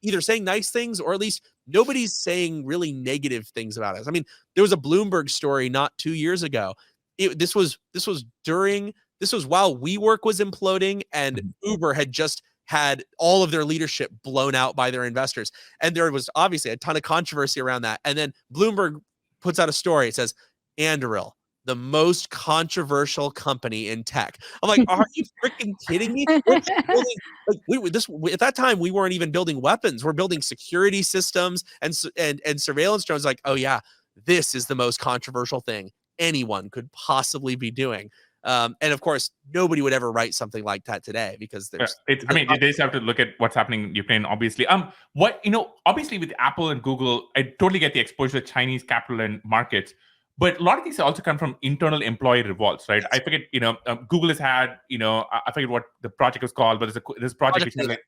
either saying nice things, or at least nobody's saying really negative things about us. I mean, there was a Bloomberg story not 2 years ago. This was while WeWork was imploding and Uber had just had all of their leadership blown out by their investors. And there was obviously a ton of controversy around that. And then Bloomberg puts out a story. It says, Anduril, the most controversial company in tech. I'm like, are you freaking kidding me? At that time, we weren't even building weapons. We're building security systems and surveillance drones. Like, oh yeah, this is the most controversial thing anyone could possibly be doing. And of course, nobody would ever write something like that today because there's. You just have to look at what's happening in Ukraine. Obviously, obviously with Apple and Google, I totally get the exposure to Chinese capital and markets, but a lot of these also come from internal employee revolts, right? Yes. I forget, Google has had, I forget what the project was called, but there's a project which is like.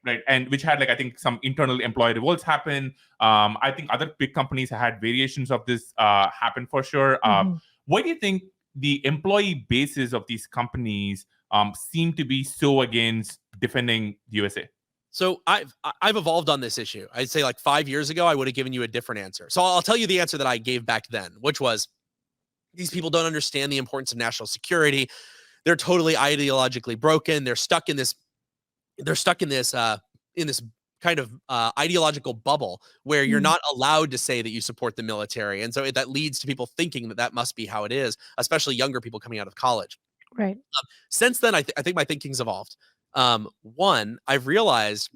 Right. And which had I think some internal employee revolts happen. I think other big companies had variations of this happen for sure. Why do you think the employee bases of these companies seem to be so against defending the USA? So I've evolved on this issue. I'd say like 5 years ago, I would have given you a different answer. So I'll tell you the answer that I gave back then, which was these people don't understand the importance of national security. They're totally ideologically broken. They're stuck in this kind of ideological bubble where you're not allowed to say that you support the military. And so that leads to people thinking that must be how it is, especially younger people coming out of college. Right. Since then, I think my thinking's evolved. One, I've realized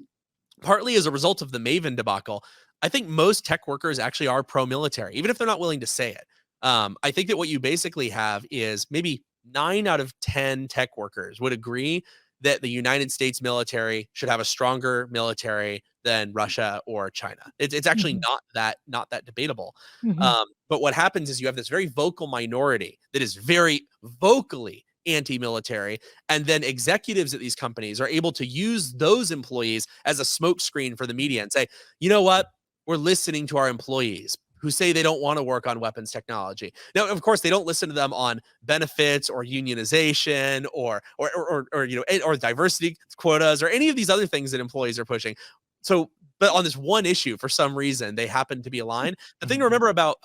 partly as a result of the Maven debacle, I think most tech workers actually are pro-military, even if they're not willing to say it. I think that what you basically have is maybe 9 out of 10 tech workers would agree that the United States military should have a stronger military than Russia or China. It's actually not that debatable. But what happens is you have this very vocal minority that is very vocally anti-military, and then executives at these companies are able to use those employees as a smokescreen for the media and say, you know what? We're listening to our employees. who say they don't want to work on weapons technology. Now, of course, they don't listen to them on benefits or unionization or diversity quotas or any of these other things that employees are pushing. So, but on this one issue, for some reason, they happen to be aligned. The thing to remember about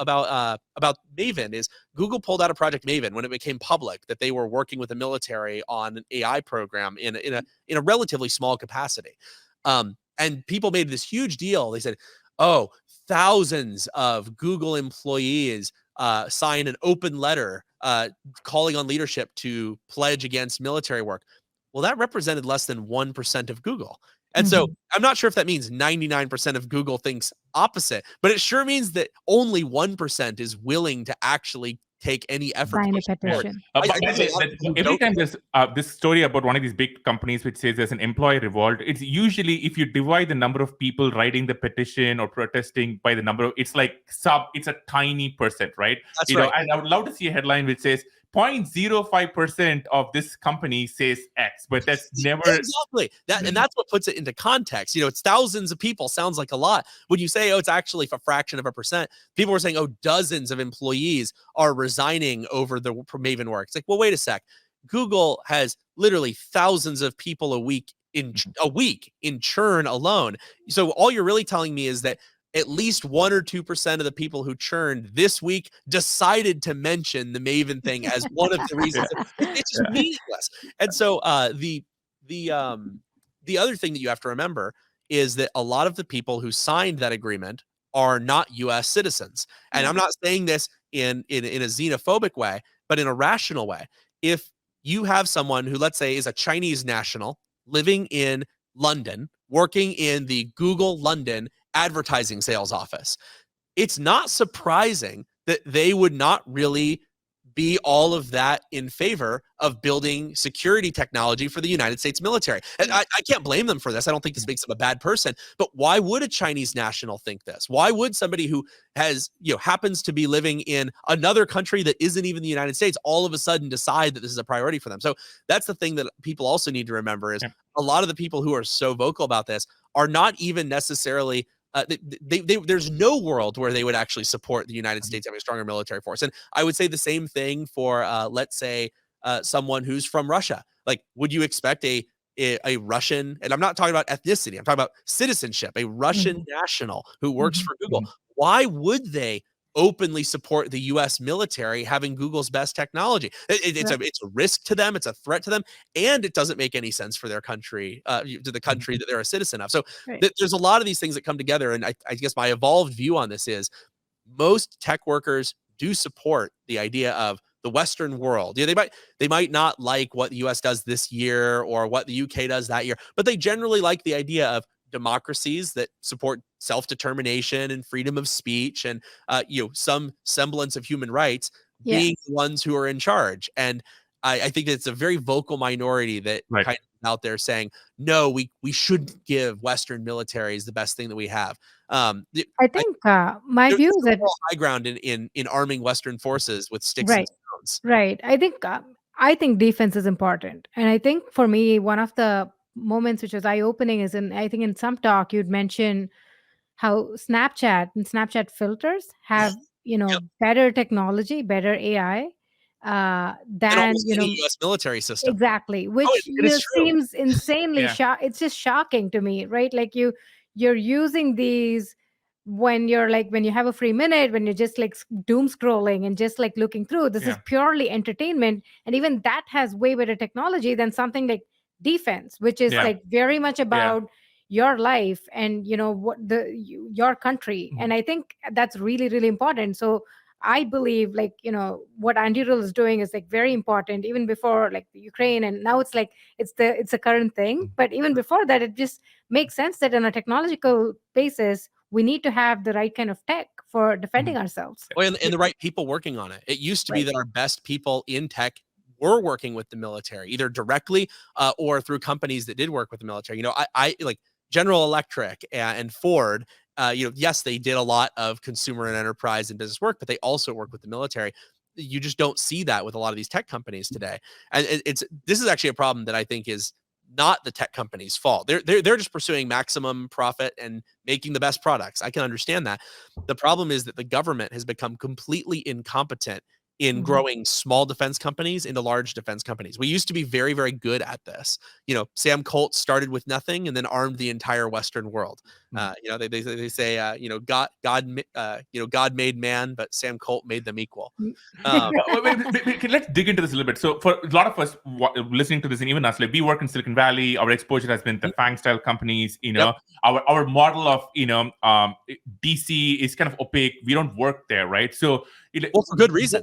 Maven is Google pulled out of Project Maven when it became public that they were working with the military on an AI program in a relatively small capacity. And people made this huge deal. They said, "Oh, thousands of Google employees signed an open letter calling on leadership to pledge against military work." Well, that represented less than 1% of Google. And so I'm not sure if that means 99% of Google thinks opposite, but it sure means that only 1% is willing to actually take any effort. Sign a petition. Every time there's this story about one of these big companies which says there's an employee revolt, it's usually, if you divide the number of people writing the petition or protesting by the number of, it's like it's a tiny percent, right? That's right. And I would love to see a headline which says 0.05% of this company says X, but that's never exactly that, and that's what puts it into context. It's thousands of people sounds like a lot. When you say, oh, it's actually a fraction of a percent, people were saying, oh, dozens of employees are resigning over the Maven work. It's like, well, wait a sec. Google has literally thousands of people a week in churn alone. So all you're really telling me is that at least 1 or 2% of the people who churned this week decided to mention the Maven thing as one of the reasons. It's just meaningless. And so the other thing that you have to remember is that a lot of the people who signed that agreement are not U.S. citizens. And I'm not saying this in a xenophobic way, but in a rational way. If you have someone who, let's say, is a Chinese national living in London, working in the Google London advertising sales office, it's not surprising that they would not really be all of that in favor of building security technology for the United States military. And I can't blame them for this. I don't think this makes them a bad person, but why would a Chinese national think this? Why would somebody who has, happens to be living in another country that isn't even the United States all of a sudden decide that this is a priority for them? So that's the thing that people also need to remember is a lot of the people who are so vocal about this are not even necessarily there's no world where they would actually support the United States having a stronger military force. And I would say the same thing for, let's say, someone who's from Russia. Like, would you expect a Russian, and I'm not talking about ethnicity, I'm talking about citizenship, a Russian national who works for Google? Why would they openly support the U.S. military having Google's best technology? It's a risk to them. It's a threat to them. And it doesn't make any sense for their country, to the country that they're a citizen of. So there's a lot of these things that come together. And I guess my evolved view on this is most tech workers do support the idea of the Western world. They might not like what the U.S. does this year or what the UK does that year, but they generally like the idea of democracies that support self-determination and freedom of speech and some semblance of human rights being the ones who are in charge. And I think it's a very vocal minority that kind of out there saying, no, we shouldn't give Western militaries the best thing that we have. I think my view is that high ground in arming Western forces with sticks and stones. Right. I think defense is important. And I think for me, one of the moments which was eye-opening is in some talk you'd mention how Snapchat and Snapchat filters have better technology, better AI than the U.S. military system. Exactly, which seems insanely it's just shocking to me, right? Like you're using these when you have a free minute, when you're just like doom scrolling and just like looking through. This is purely entertainment, and even that has way better technology than something like defense, which is like very much about your life and your country. And I think that's really, really important. So I believe what Anduril is doing is like very important, even before like the Ukraine, and now it's like it's a current thing. But even before that, it just makes sense that on a technological basis we need to have the right kind of tech for defending ourselves. Well, and the right people working on it. It used to be that our best people in tech were working with the military, either directly or through companies that did work with the military. I like General Electric and Ford. Yes, they did a lot of consumer and enterprise and business work, but they also work with the military. You just don't see that with a lot of these tech companies today. And this is actually a problem that I think is not the tech company's fault. They're just pursuing maximum profit and making the best products. I can understand that. The problem is that the government has become completely incompetent in growing small defense companies into large defense companies. We used to be very, very good at this. Sam Colt started with nothing and then armed the entire Western world. They say, God made man, but Sam Colt made them equal. Let's dig into this a little bit. So for a lot of us listening to this, and even us, like we work in Silicon Valley, our exposure has been the FANG style companies. Our model of DC is kind of opaque. We don't work there, right? So for good reason.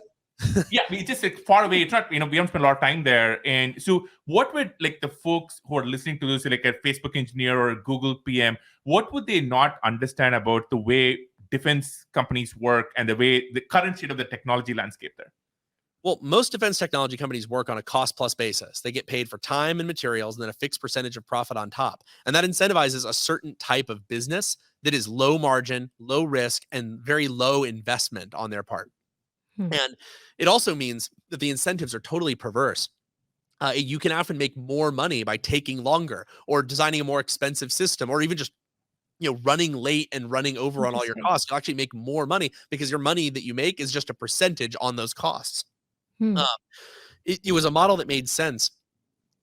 Yeah, we just far away. It's not, we haven't spent a lot of time there. And so what would like the folks who are listening to this, like a Facebook engineer or a Google PM, what would they not understand about the way defense companies work and the current state of the technology landscape there? Well, most defense technology companies work on a cost plus basis. They get paid for time and materials and then a fixed percentage of profit on top. And that incentivizes a certain type of business that is low margin, low risk, and very low investment on their part. And it also means that the incentives are totally perverse. You can often make more money by taking longer or designing a more expensive system, or even just running late and running over on all your costs. You'll actually make more money because your money that you make is just a percentage on those costs. It was a model that made sense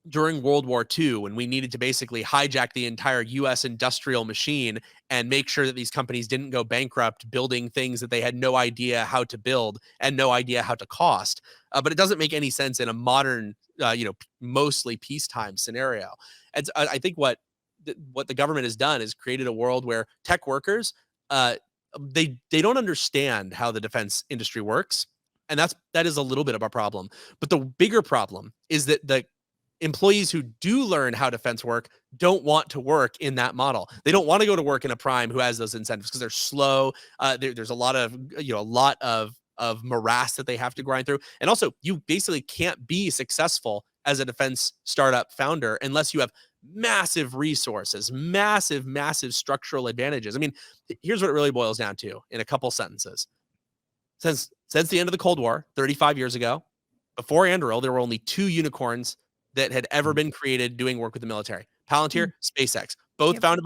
during World War II, when we needed to basically hijack the entire U.S. industrial machine and make sure that these companies didn't go bankrupt building things that they had no idea how to build and no idea how to cost. But it doesn't make any sense in a modern, mostly peacetime scenario. And I think what the government has done is created a world where tech workers, they don't understand how the defense industry works. And that is a little bit of a problem. But the bigger problem is that the employees who do learn how defense work don't want to work in that model. They don't want to go to work in a prime who has those incentives because they're slow. There's a lot of morass that they have to grind through. And also, you basically can't be successful as a defense startup founder unless you have massive resources, massive structural advantages. I mean, here's what it really boils down to in a couple sentences. Since the end of the Cold War, 35 years ago, before Anduril, there were only 2 unicorns that had ever been created doing work with the military: Palantir, SpaceX, both founded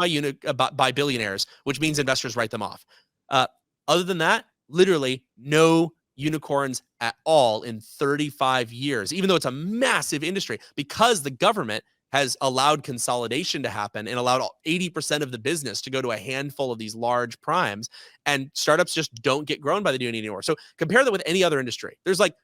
by billionaires, which means investors write them off. Other than that, literally no unicorns at all in 35 years, even though it's a massive industry, because the government has allowed consolidation to happen and allowed 80% of the business to go to a handful of these large primes, and startups just don't get grown by the doing anymore. So compare that with any other industry. There's like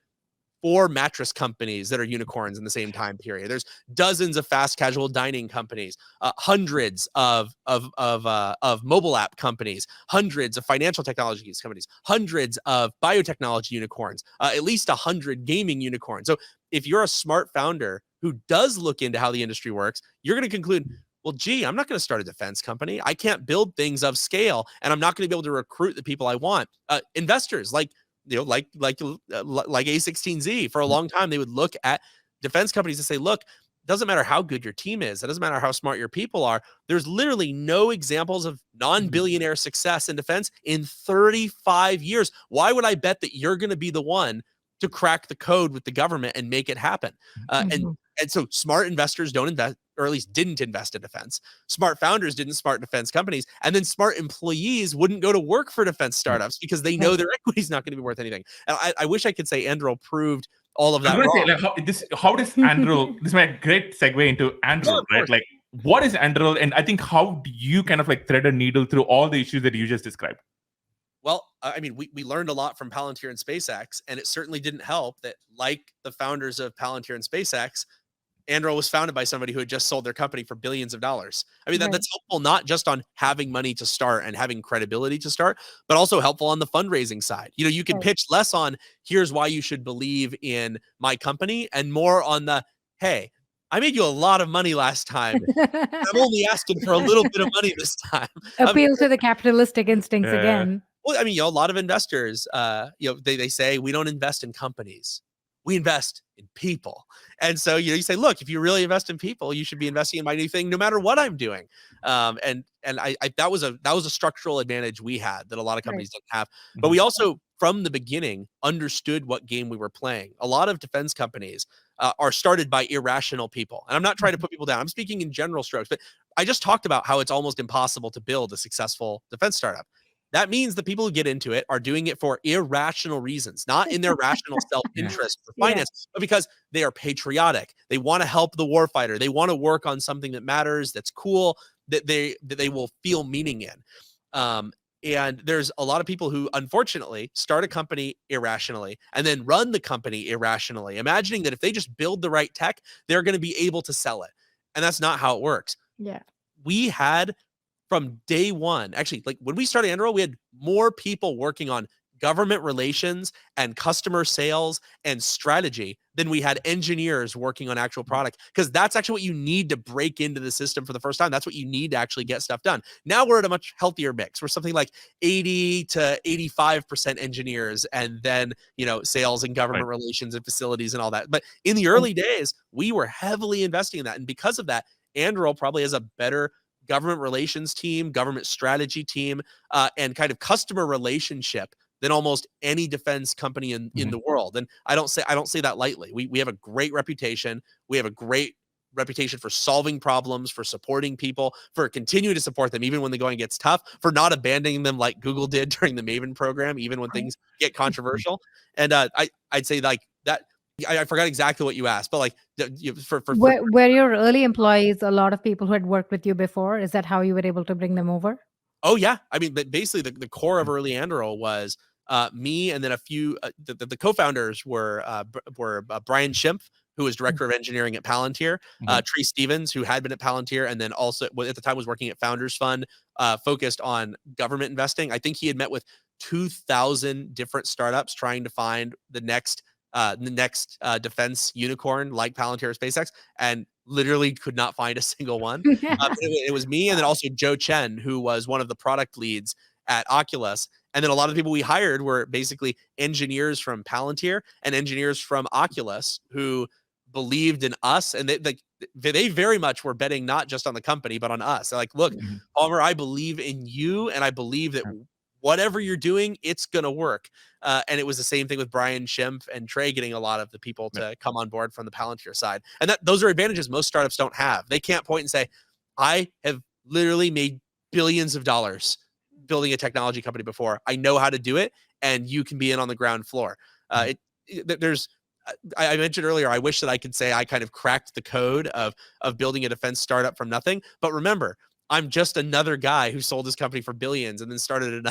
4 mattress companies that are unicorns in the same time period. There's dozens of fast casual dining companies, hundreds of mobile app companies, hundreds of financial technology companies, hundreds of biotechnology unicorns, at least 100 gaming unicorns. So if you're a smart founder who does look into how the industry works, you're going to conclude, well, gee, I'm not going to start a defense company. I can't build things of scale, and I'm not going to be able to recruit the people I want. Investors like A16Z, for a long time, they would look at defense companies and say, look, it doesn't matter how good your team is. It doesn't matter how smart your people are. There's literally no examples of non-billionaire success in defense in 35 years. Why would I bet that you're going to be the one to crack the code with the government and make it happen? And so smart investors don't invest, or at least didn't invest in defense. Smart founders didn't start defense companies. And then smart employees wouldn't go to work for defense startups because they know their equity is not going to be worth anything. And I wish I could say Anduril proved all of that wrong. Say, like, how does Anduril, this is my great segue into Anduril, right? Like, what is Anduril? And I think how do you kind of like thread a needle through all the issues that you just described? Well, I mean, we learned a lot from Palantir and SpaceX, and it certainly didn't help that, like the founders of Palantir and SpaceX, Anduril was founded by somebody who had just sold their company for billions of dollars. I mean, that's helpful not just on having money to start and having credibility to start, but also helpful on the fundraising side. You can pitch less on here's why you should believe in my company, and more on the, hey, I made you a lot of money last time. I'm only asking for a little bit of money this time. Appeal to the capitalistic instincts again. Well, I mean, a lot of investors, they say we don't invest in companies. we invest in people. And so, you say, look, if you really invest in people, you should be investing in my new thing, no matter what I'm doing. And I that was a structural advantage we had that a lot of companies didn't have. But we also, from the beginning, understood what game we were playing. A lot of defense companies are started by irrational people. And I'm not trying to put people down. I'm speaking in general strokes, but I just talked about how it's almost impossible to build a successful defense startup. That means the people who get into it are doing it for irrational reasons, not in their rational self-interest for finance, but because they are patriotic. They want to help the warfighter. They want to work on something that matters, that's cool, that they will feel meaning in. And there's a lot of people who, unfortunately, start a company irrationally and then run the company irrationally, imagining that if they just build the right tech, they're going to be able to sell it. And that's not how it works. Yeah. We had, from day one, actually, like when we started Anduril, we had more people working on government relations and customer sales and strategy than we had engineers working on actual product, because that's actually what you need to break into the system for the first time. That's what you need to actually get stuff done. Now we're at a much healthier mix. We're something like 80 to 85% engineers, and then, sales and government relations and facilities and all that. But in the early days, we were heavily investing in that. And because of that, Anduril probably has a better government relations team, government strategy team, and kind of customer relationship than almost any defense company in the world. And I don't say that lightly. We have a great reputation. We have a great reputation for solving problems, for supporting people, for continuing to support them even when the going gets tough, for not abandoning them like Google did during the Maven program, even when things get controversial. And I'd say like that. I forgot exactly what you asked, but like were your early employees a lot of people who had worked with you before? Is that how you were able to bring them over? Oh yeah, I mean, basically the core of early Anduril was me, and then a few. The co-founders were Brian Schimpf, who was director of engineering at Palantir, Tree Stevens, who had been at Palantir, and then also at the time was working at Founders Fund, focused on government investing. I think he had met with 2,000 different startups trying to find the next defense unicorn like Palantir or SpaceX, and literally could not find a single one. It was me, and then also Joe Chen, who was one of the product leads at Oculus. And then a lot of the people we hired were basically engineers from Palantir and engineers from Oculus who believed in us, and they very much were betting not just on the company but on us. They're like, look, Palmer, I believe in you, and I believe that whatever you're doing, it's gonna work. And it was the same thing with Brian Schimpf and Trey getting a lot of the people to come on board from the Palantir side. And those are advantages most startups don't have. They can't point and say, I have literally made billions of dollars building a technology company before. I know how to do it, and you can be in on the ground floor. I mentioned earlier, I wish that I could say I kind of cracked the code of building a defense startup from nothing. But remember, I'm just another guy who sold his company for billions and then started a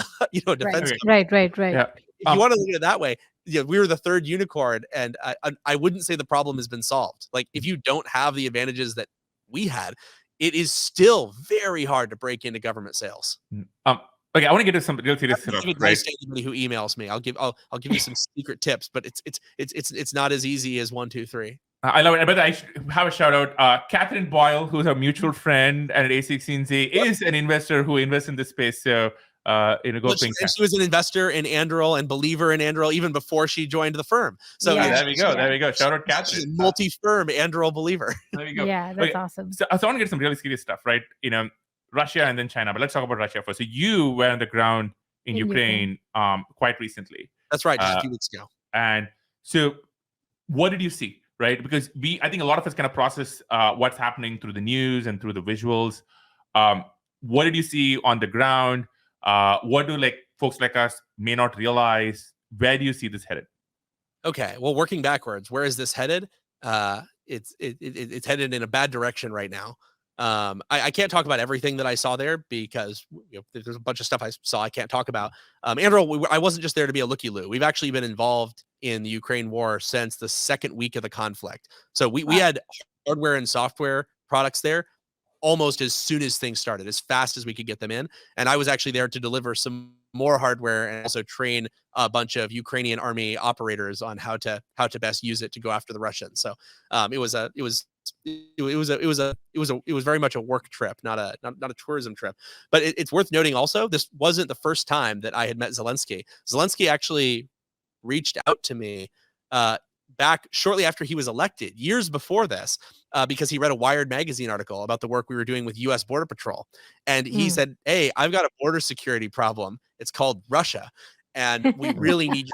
defense company. Right. Yeah. If you want to look at it that way, we were the third unicorn, and I wouldn't say the problem has been solved. Like, if you don't have the advantages that we had, it is still very hard to break into government sales. Okay, I want to get to some real serious stuff. Right? Anybody who emails me, I'll give you some secret tips, but it's not as easy as 1, 2, 3. I love it. But I should have a shout out. Catherine Boyle, who's a mutual friend and at A16Z, is an investor who invests in this space. So, she was an investor in Anduril and believer in Anduril even before she joined the firm. So there we go. There we go. Shout out Catherine. Multi-firm Anduril believer. There we go. Yeah, that's awesome. So I want to get some really serious stuff, right? Russia and then China. But let's talk about Russia first. So you were on the ground in Ukraine quite recently. That's right, just a few weeks ago. And so what did you see, right? Because I think a lot of us kind of process what's happening through the news and through the visuals. What did you see on the ground? What do folks like us may not realize? Where do you see this headed? Okay, well, working backwards, where is this headed? It's headed in a bad direction right now. I can't talk about everything that I saw there because there's a bunch of stuff I saw I can't talk about. Anduril, I wasn't just there to be a looky-loo. We've actually been involved in the Ukraine war since the second week of the conflict. So we had hardware and software products there almost as soon as things started, as fast as we could get them in. And I was actually there to deliver some more hardware and also train a bunch of Ukrainian army operators on how to best use it to go after the Russians. So it was very much a work trip, not a tourism trip. But it's worth noting also, this wasn't the first time that I had met Zelensky. Zelensky actually reached out to me back shortly after he was elected, years before this, because he read a Wired magazine article about the work we were doing with U.S. Border Patrol. And he said, hey, I've got a border security problem. It's called Russia. And we really need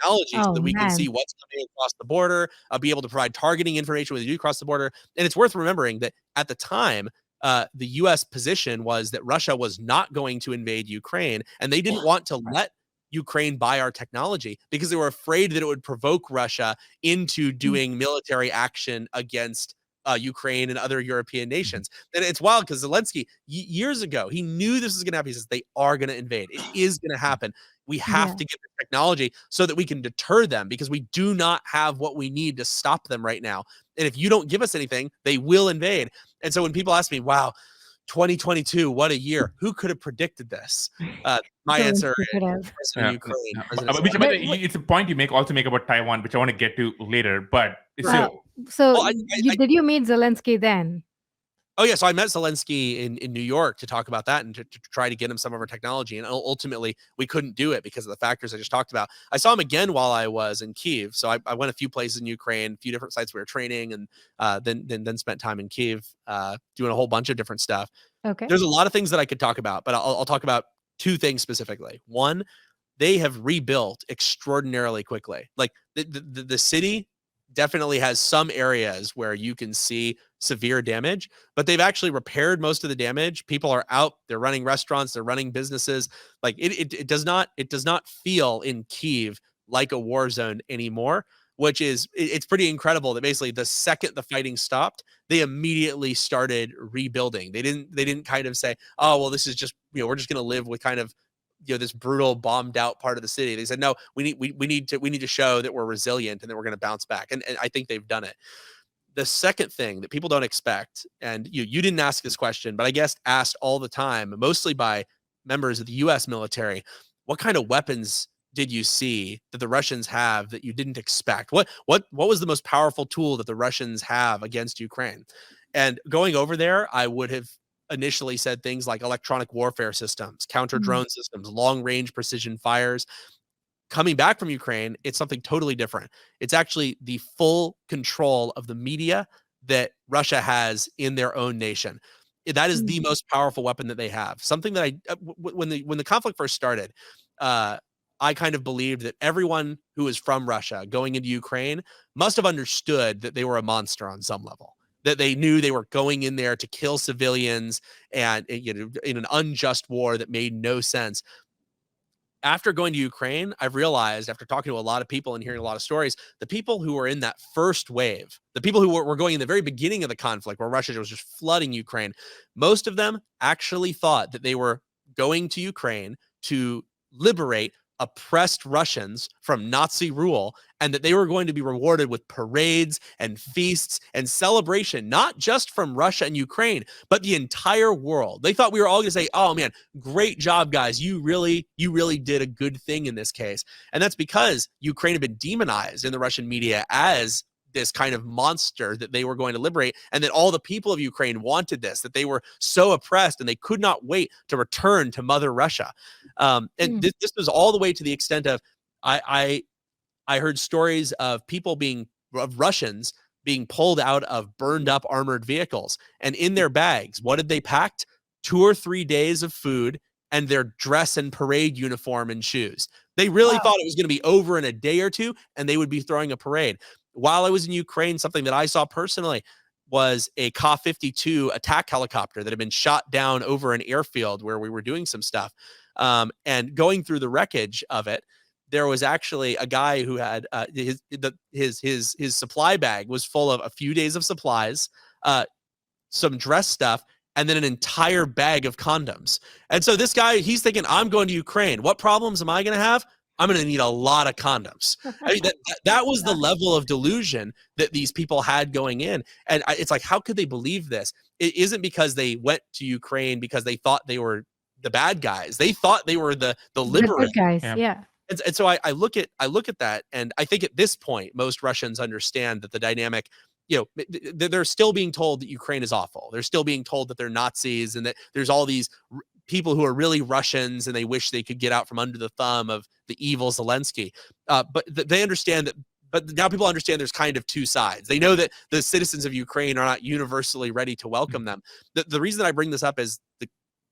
technology so that we can see what's coming across the border, be able to provide targeting information when they do cross the border. And it's worth remembering that at the time, the U.S. position was that Russia was not going to invade Ukraine, and they didn't want to let Ukraine buy our technology because they were afraid that it would provoke Russia into doing military action against Ukraine and other European nations. And it's wild because Zelensky, years ago, he knew this was going to happen. He says, they are going to invade. It is going to happen. We have to get the technology so that we can deter them because we do not have what we need to stop them right now. And if you don't give us anything, they will invade. And so when people ask me, wow, 2022, what a year. Who could have predicted this? My answer is President Ukraine. It's a point you also make about Taiwan, which I want to get to later. But did you meet Zelensky then? Oh, yeah. So I met Zelensky in New York to talk about that and to try to get him some of our technology. And ultimately, we couldn't do it because of the factors I just talked about. I saw him again while I was in Kyiv. So I went a few places in Ukraine, a few different sites we were training, and then spent time in Kyiv doing a whole bunch of different stuff. Okay. There's a lot of things that I could talk about, but I'll talk about two things specifically. One, they have rebuilt extraordinarily quickly. Like the city definitely has some areas where you can see severe damage, but they've actually repaired most of the damage. People are out, they're running restaurants, they're running businesses. Like it does not feel in Kyiv like a war zone anymore, which is, it's pretty incredible that basically the second the fighting stopped, they immediately started rebuilding. They didn't kind of say, oh, well, this is just, we're just going to live with kind of, this brutal bombed out part of the city. They said, no, we need to show that we're resilient and that we're going to bounce back. And I think they've done it. The second thing that people don't expect, and you didn't ask this question, but I guess asked all the time, mostly by members of the US military, what kind of weapons did you see that the Russians have that you didn't expect? What was the most powerful tool that the Russians have against Ukraine? And going over there, I would have initially said things like electronic warfare systems, counter drone systems, long range precision fires. Coming back from Ukraine, it's something totally different. It's actually the full control of the media that Russia has in their own nation. That is the most powerful weapon that they have. Something that when the conflict first started, I kind of believed that everyone who was from Russia going into Ukraine must have understood that they were a monster on some level, that they knew they were going in there to kill civilians and in an unjust war that made no sense. After going to Ukraine, I've realized, after talking to a lot of people and hearing a lot of stories, the people who were in that first wave, the people who were going in the very beginning of the conflict where Russia was just flooding Ukraine, most of them actually thought that they were going to Ukraine to liberate oppressed Russians from Nazi rule, and that they were going to be rewarded with parades and feasts and celebration, not just from Russia and Ukraine, but the entire world. They thought we were all going to say, oh man, great job, guys. You really did a good thing in this case. And that's because Ukraine had been demonized in the Russian media as this kind of monster that they were going to liberate, and that all the people of Ukraine wanted this, that they were so oppressed and they could not wait to return to Mother Russia. This was all the way to the extent of I heard stories of Russians being pulled out of burned up armored vehicles, and in their bags, what did they packed? 2 or 3 days of food and their dress and parade uniform and shoes. They really thought it was going to be over in a day or two and they would be throwing a parade. While I was in Ukraine, something that I saw personally was a Ka-52 attack helicopter that had been shot down over an airfield where we were doing some stuff. And going through the wreckage of it, there was actually a guy who had his supply bag was full of a few days of supplies, some dress stuff, and then an entire bag of condoms. And so this guy, he's thinking, I'm going to Ukraine. What problems am I going to have? I'm going to need a lot of condoms. I mean, that was the level of delusion that these people had going in. And it's like, how could they believe this? It isn't because they went to Ukraine because they thought they were the bad guys. They thought they were the liberators. The good guys, yeah. And so I look at that, and I think at this point, most Russians understand that the dynamic, they're still being told that Ukraine is awful. They're still being told that they're Nazis and that there's all these people who are really Russians and they wish they could get out from under the thumb of the evil Zelensky. But they understand that but now people understand there's kind of two sides. They know that the citizens of Ukraine are not universally ready to welcome them. The reason that I bring this up is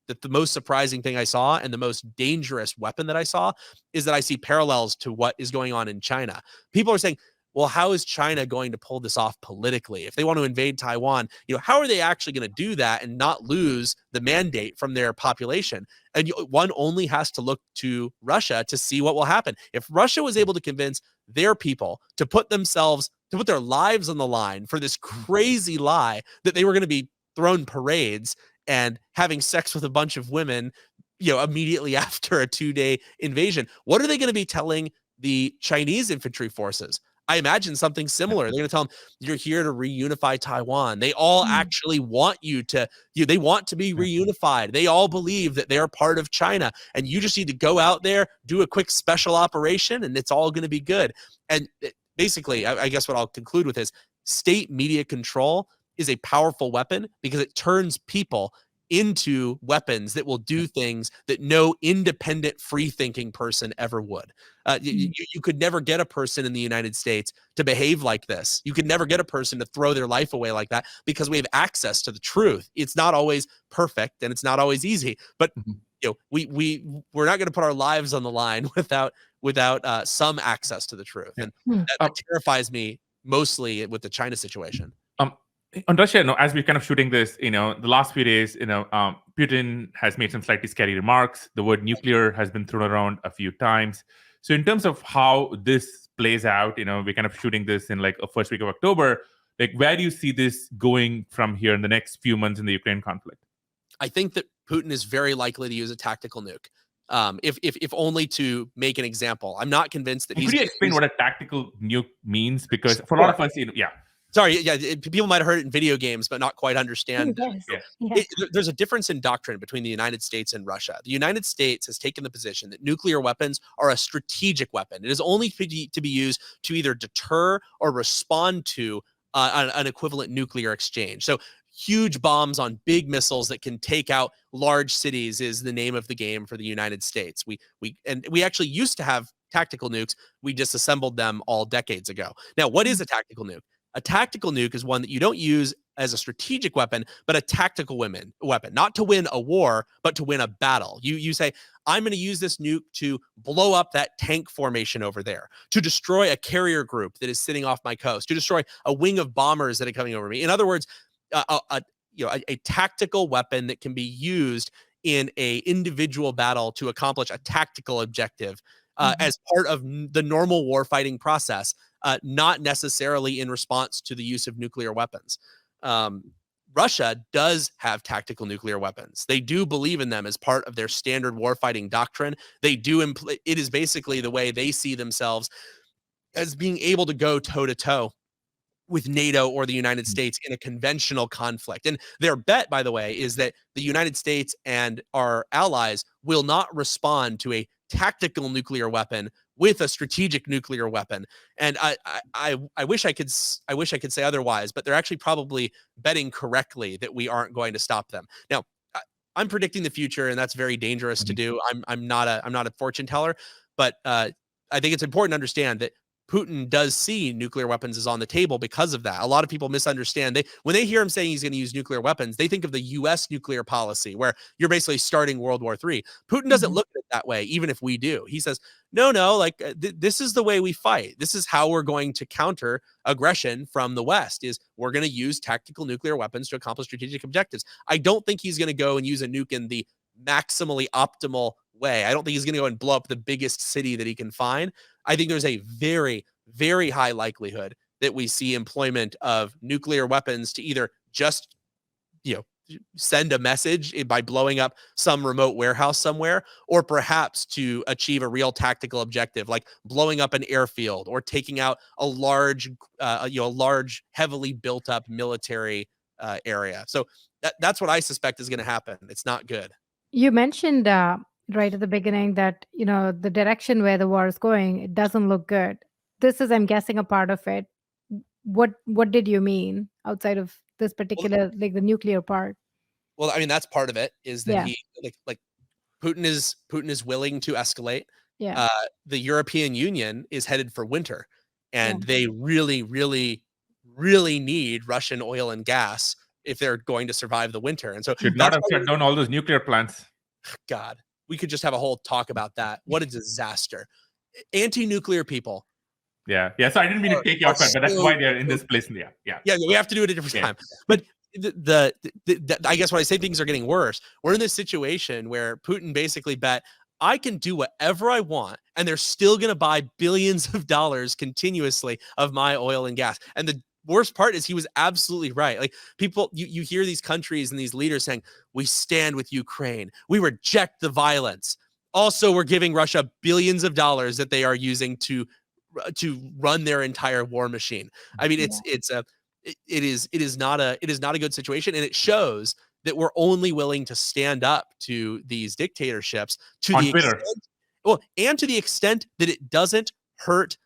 the most surprising thing I saw and the most dangerous weapon that I saw is that I see parallels to what is going on in China. People are saying, well, how is China going to pull this off politically? If they want to invade Taiwan, how are they actually going to do that and not lose the mandate from their population? And one only has to look to Russia to see what will happen. If Russia was able to convince their people to put their lives on the line for this crazy lie that they were going to be thrown parades and having sex with a bunch of women, immediately after a 2-day invasion, what are they going to be telling the Chinese infantry forces? I imagine something similar. They're going to tell them, you're here to reunify Taiwan. They all actually want they want to be reunified. They all believe that they're part of China. And you just need to go out there, do a quick special operation, and it's all going to be good. And basically, I guess what I'll conclude with is state media control is a powerful weapon because it turns people into weapons that will do things that no independent free-thinking person ever would. You could never get a person in the United States to behave like this. You could never get a person to throw their life away like that because we have access to the truth. It's not always perfect and it's not always easy, but we're not going to put our lives on the line without some access to the truth. And that terrifies me mostly with the China situation. On Russia, as we're kind of shooting this, the last few days, Putin has made some slightly scary remarks. The word nuclear has been thrown around a few times. So in terms of how this plays out, we're kind of shooting this in like a first week of October. Like, where do you see this going from here in the next few months in the Ukraine conflict? I think that Putin is very likely to use a tactical nuke. If only to make an example. I'm not convinced that Could you explain what a tactical nuke means? Because for a lot of us, Sorry, people might have heard it in video games, but not quite understand. There's a difference in doctrine between the United States and Russia. The United States has taken the position that nuclear weapons are a strategic weapon. It is only to be used to either deter or respond to an equivalent nuclear exchange. So huge bombs on big missiles that can take out large cities is the name of the game for the United States. We actually used to have tactical nukes. We disassembled them all decades ago. Now, what is a tactical nuke? A tactical nuke is one that you don't use as a strategic weapon, but a tactical weapon, not to win a war, but to win a battle. You say, I'm going to use this nuke to blow up that tank formation over there, to destroy a carrier group that is sitting off my coast, to destroy a wing of bombers that are coming over me. In other words, a tactical weapon that can be used in a individual battle to accomplish a tactical objective as part of the normal warfighting process. Not necessarily in response to the use of nuclear weapons. Russia does have tactical nuclear weapons. They do believe in them as part of their standard warfighting doctrine. They do. It is basically the way they see themselves as being able to go toe-to-toe with NATO or the United States in a conventional conflict. And their bet, by the way, is that the United States and our allies will not respond to a tactical nuclear weapon with a strategic nuclear weapon. And I wish I could say otherwise, but they're actually probably betting correctly that we aren't going to stop them. Now, I'm predicting the future, and that's very dangerous to do. I'm not a fortune teller, but I think it's important to understand that Putin does see nuclear weapons as on the table because of that. A lot of people misunderstand. When they hear him saying he's going to use nuclear weapons, they think of the U.S. nuclear policy, where you're basically starting World War III. Putin doesn't look at it that way, even if we do. He says, no, this is the way we fight. This is how we're going to counter aggression from the West, is we're going to use tactical nuclear weapons to accomplish strategic objectives. I don't think he's going to go and use a nuke in the maximally optimal way. I don't think he's going to go and blow up the biggest city that he can find. I think there's a very, very high likelihood that we see employment of nuclear weapons to either just, send a message by blowing up some remote warehouse somewhere, or perhaps to achieve a real tactical objective, like blowing up an airfield or taking out a large, heavily built up military area. So that's what I suspect is going to happen. It's not good. You mentioned right at the beginning that, the direction where the war is going, it doesn't look good. This is, I'm guessing, a part of it. What did you mean outside of this particular, the nuclear part? Well, I mean, that's part of it, is that he like Putin is willing to escalate. Yeah. The European Union is headed for winter. and they really, really, really need Russian oil and gas if they're going to survive the winter. And so should not have shut down all those nuclear plants. God, we could just have a whole talk about that. What a disaster. Anti-nuclear people. Yeah. So I didn't mean to take you off guard, but that's why they're in this place. Yeah. We have to do it at a different time. But I guess when I say things are getting worse, we're in this situation where Putin basically bet I can do whatever I want, and they're still going to buy billions of dollars continuously of my oil and gas. And the worst part is he was absolutely right. Like people, you hear these countries and these leaders saying, we stand with Ukraine. We reject the violence. Also, we're giving Russia billions of dollars that they are using to run their entire war machine. I mean, it is not a good situation, and it shows that we're only willing to stand up to these dictatorships to the extent that it doesn't hurt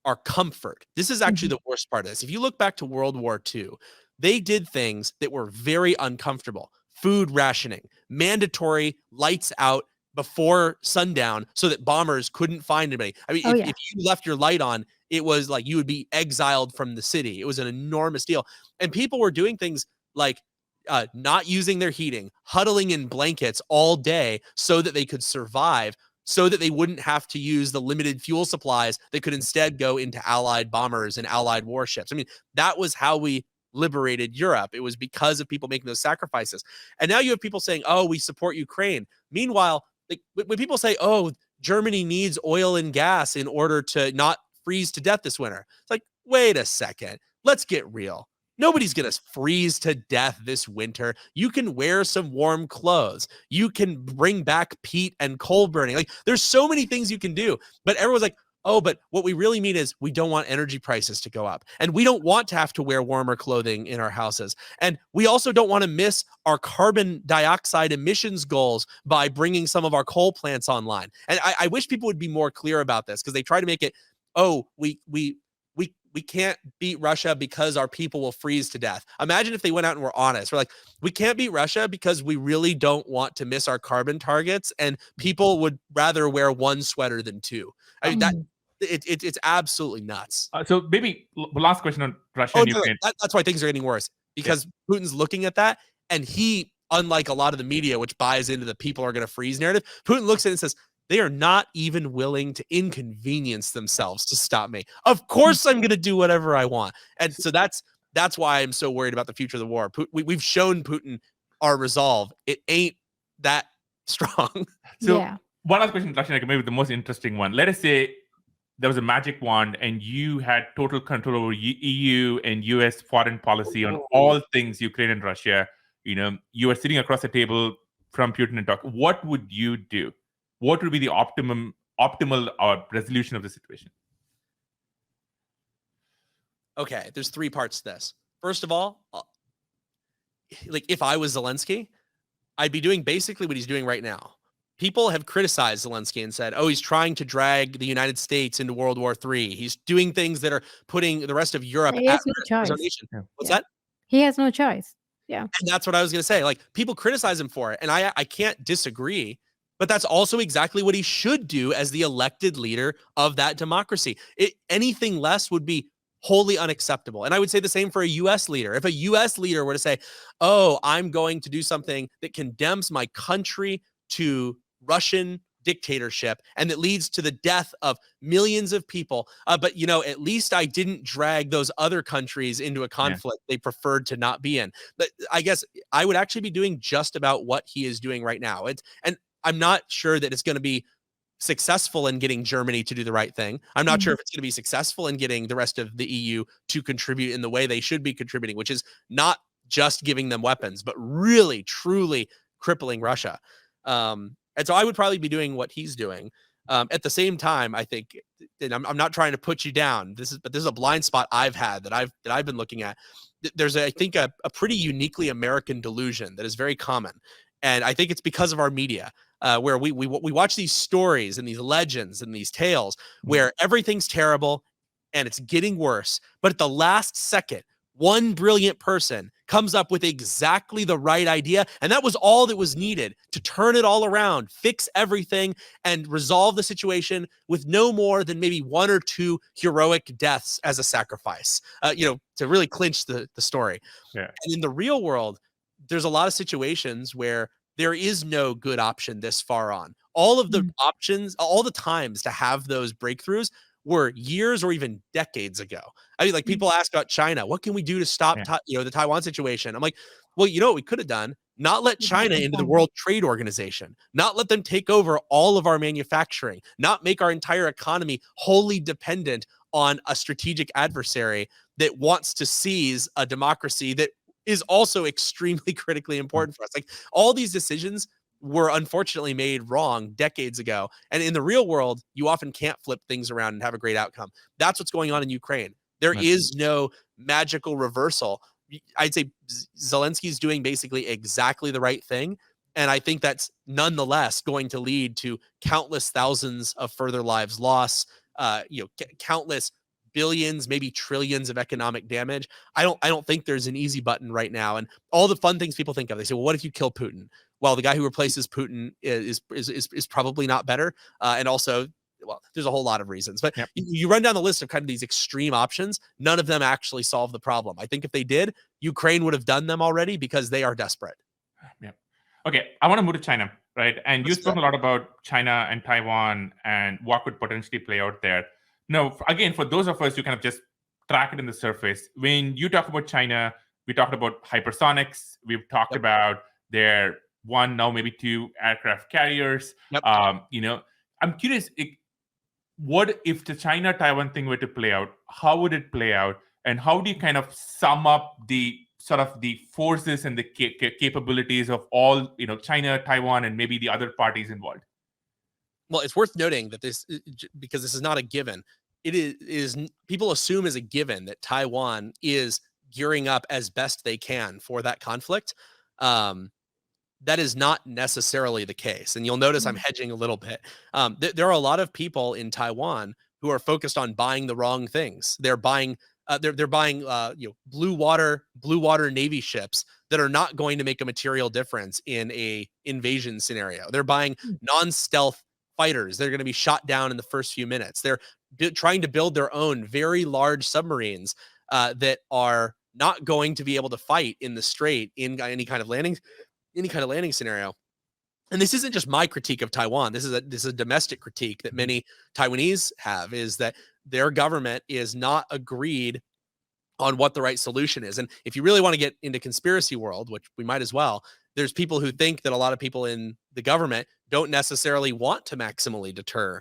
our comfort. This is actually the worst part of this. If you look back to World War II, they did things that were very uncomfortable. Food rationing, mandatory lights out before sundown so that bombers couldn't find anybody. I mean, if you left your light on, it was like you would be exiled from the city. It was an enormous deal. And people were doing things like not using their heating, huddling in blankets all day so that they could survive, so that they wouldn't have to use the limited fuel supplies that could instead go into Allied bombers and Allied warships. I mean, that was how we liberated Europe. It was because of people making those sacrifices. And now you have people saying, oh, we support Ukraine. Meanwhile, like, when people say, oh, Germany needs oil and gas in order to not freeze to death this winter, it's like, wait a second, let's get real. Nobody's going to freeze to death this winter. You can wear some warm clothes. You can bring back peat and coal burning. Like, there's so many things you can do. But everyone's like, oh, but what we really mean is we don't want energy prices to go up. And we don't want to have to wear warmer clothing in our houses. And we also don't want to miss our carbon dioxide emissions goals by bringing some of our coal plants online. And I wish people would be more clear about this, because they try to make it, oh, we can't beat Russia because our people will freeze to death. Imagine if they went out and were honest. We're like, we can't beat Russia because we really don't want to miss our carbon targets, and people would rather wear one sweater than two. I mean, it's absolutely nuts. So maybe last question on Russia and Ukraine. That's why things are getting worse, because Putin's looking at that, and he, unlike a lot of the media, which buys into the people are going to freeze narrative, Putin looks at it and says, they are not even willing to inconvenience themselves to stop me. Of course, I'm going to do whatever I want. And so that's why I'm so worried about the future of the war. We've shown Putin our resolve. It ain't that strong. So one last question, Russia, maybe the most interesting one. Let us say there was a magic wand and you had total control over EU and US foreign policy on all things Ukraine and Russia. You know, you are sitting across the table from Putin and talk. What would you do? What would be the optimal resolution of the situation? Okay, there's three parts to this. First of all, like if I was Zelensky, I'd be doing basically what he's doing right now. People have criticized Zelensky and said, oh, he's trying to drag the United States into World War III. He's doing things that are putting the rest of Europe at risk. What's that? He has no choice. Yeah. And that's what I was going to say. Like, people criticize him for it, and I can't disagree. But that's also exactly what he should do as the elected leader of that democracy. Anything less would be wholly unacceptable. And I would say the same for a U.S. leader. If a U.S. leader were to say, oh, I'm going to do something that condemns my country to Russian dictatorship and that leads to the death of millions of people, but, you know, at least I didn't drag those other countries into a conflict they preferred to not be in. But I guess I would actually be doing just about what he is doing right now. And I'm not sure that it's going to be successful in getting Germany to do the right thing. I'm not sure if it's going to be successful in getting the rest of the EU to contribute in the way they should be contributing, which is not just giving them weapons, but really, truly crippling Russia. And so I would probably be doing what he's doing. At the same time, I think, and I'm not trying to put you down. This is a blind spot I've had that I've been looking at. There's I think a pretty uniquely American delusion that is very common. And I think it's because of our media, where we watch these stories and these legends and these tales where everything's terrible and it's getting worse. But at the last second, one brilliant person comes up with exactly the right idea. And that was all that was needed to turn it all around, fix everything, and resolve the situation with no more than maybe 1 or 2 heroic deaths as a sacrifice, to really clinch the story. Yeah. And in the real world, there's a lot of situations where there is no good option this far on. All of the options, all the times to have those breakthroughs were years or even decades ago. I mean, like people ask about China, what can we do to stop, the Taiwan situation? I'm like, well, you know what we could have done? Not let China into the World Trade Organization, not let them take over all of our manufacturing, not make our entire economy wholly dependent on a strategic adversary that wants to seize a democracy that is also extremely critically important for us. Like all these decisions were unfortunately made wrong decades ago. And in the real world, you often can't flip things around and have a great outcome. That's what's going on in Ukraine. There is no magical reversal. I'd say Zelensky's doing basically exactly the right thing. And I think that's nonetheless going to lead to countless thousands of further lives lost, countless billions, maybe trillions of economic damage. I don't think there's an easy button right now. And all the fun things people think of, they say, well, what if you kill Putin? Well, the guy who replaces Putin is probably not better. And also, well, there's a whole lot of reasons, but you run down the list of kind of these extreme options. None of them actually solve the problem. I think if they did, Ukraine would have done them already because they are desperate. Yeah. Okay. I want to move to China, right? And you spoke a lot about China and Taiwan and what could potentially play out there. Now, again, for those of us who kind of just track it in the surface, when you talk about China, we talked about hypersonics. We've talked about their 1, now maybe 2 aircraft carriers. I'm curious, what if the China-Taiwan thing were to play out? How would it play out? And how do you kind of sum up the sort of the forces and the capabilities of all, China, Taiwan, and maybe the other parties involved? Well, it's worth noting that because this is not a given, it is people assume as a given that Taiwan is gearing up as best they can for that conflict. That is not necessarily the case. And you'll notice I'm hedging a little bit. There are a lot of people in Taiwan who are focused on buying the wrong things. They're buying blue water Navy ships that are not going to make a material difference in a invasion scenario. They're buying non-stealth fighters. They're going to be shot down in the first few minutes. They're trying to build their own very large submarines that are not going to be able to fight in the strait in any kind of landing scenario. And this isn't just my critique of Taiwan. This is a domestic critique that many Taiwanese have, is that their government is not agreed on what the right solution is. And if you really want to get into conspiracy world, which we might as well, there's people who think that a lot of people in the government don't necessarily want to maximally deter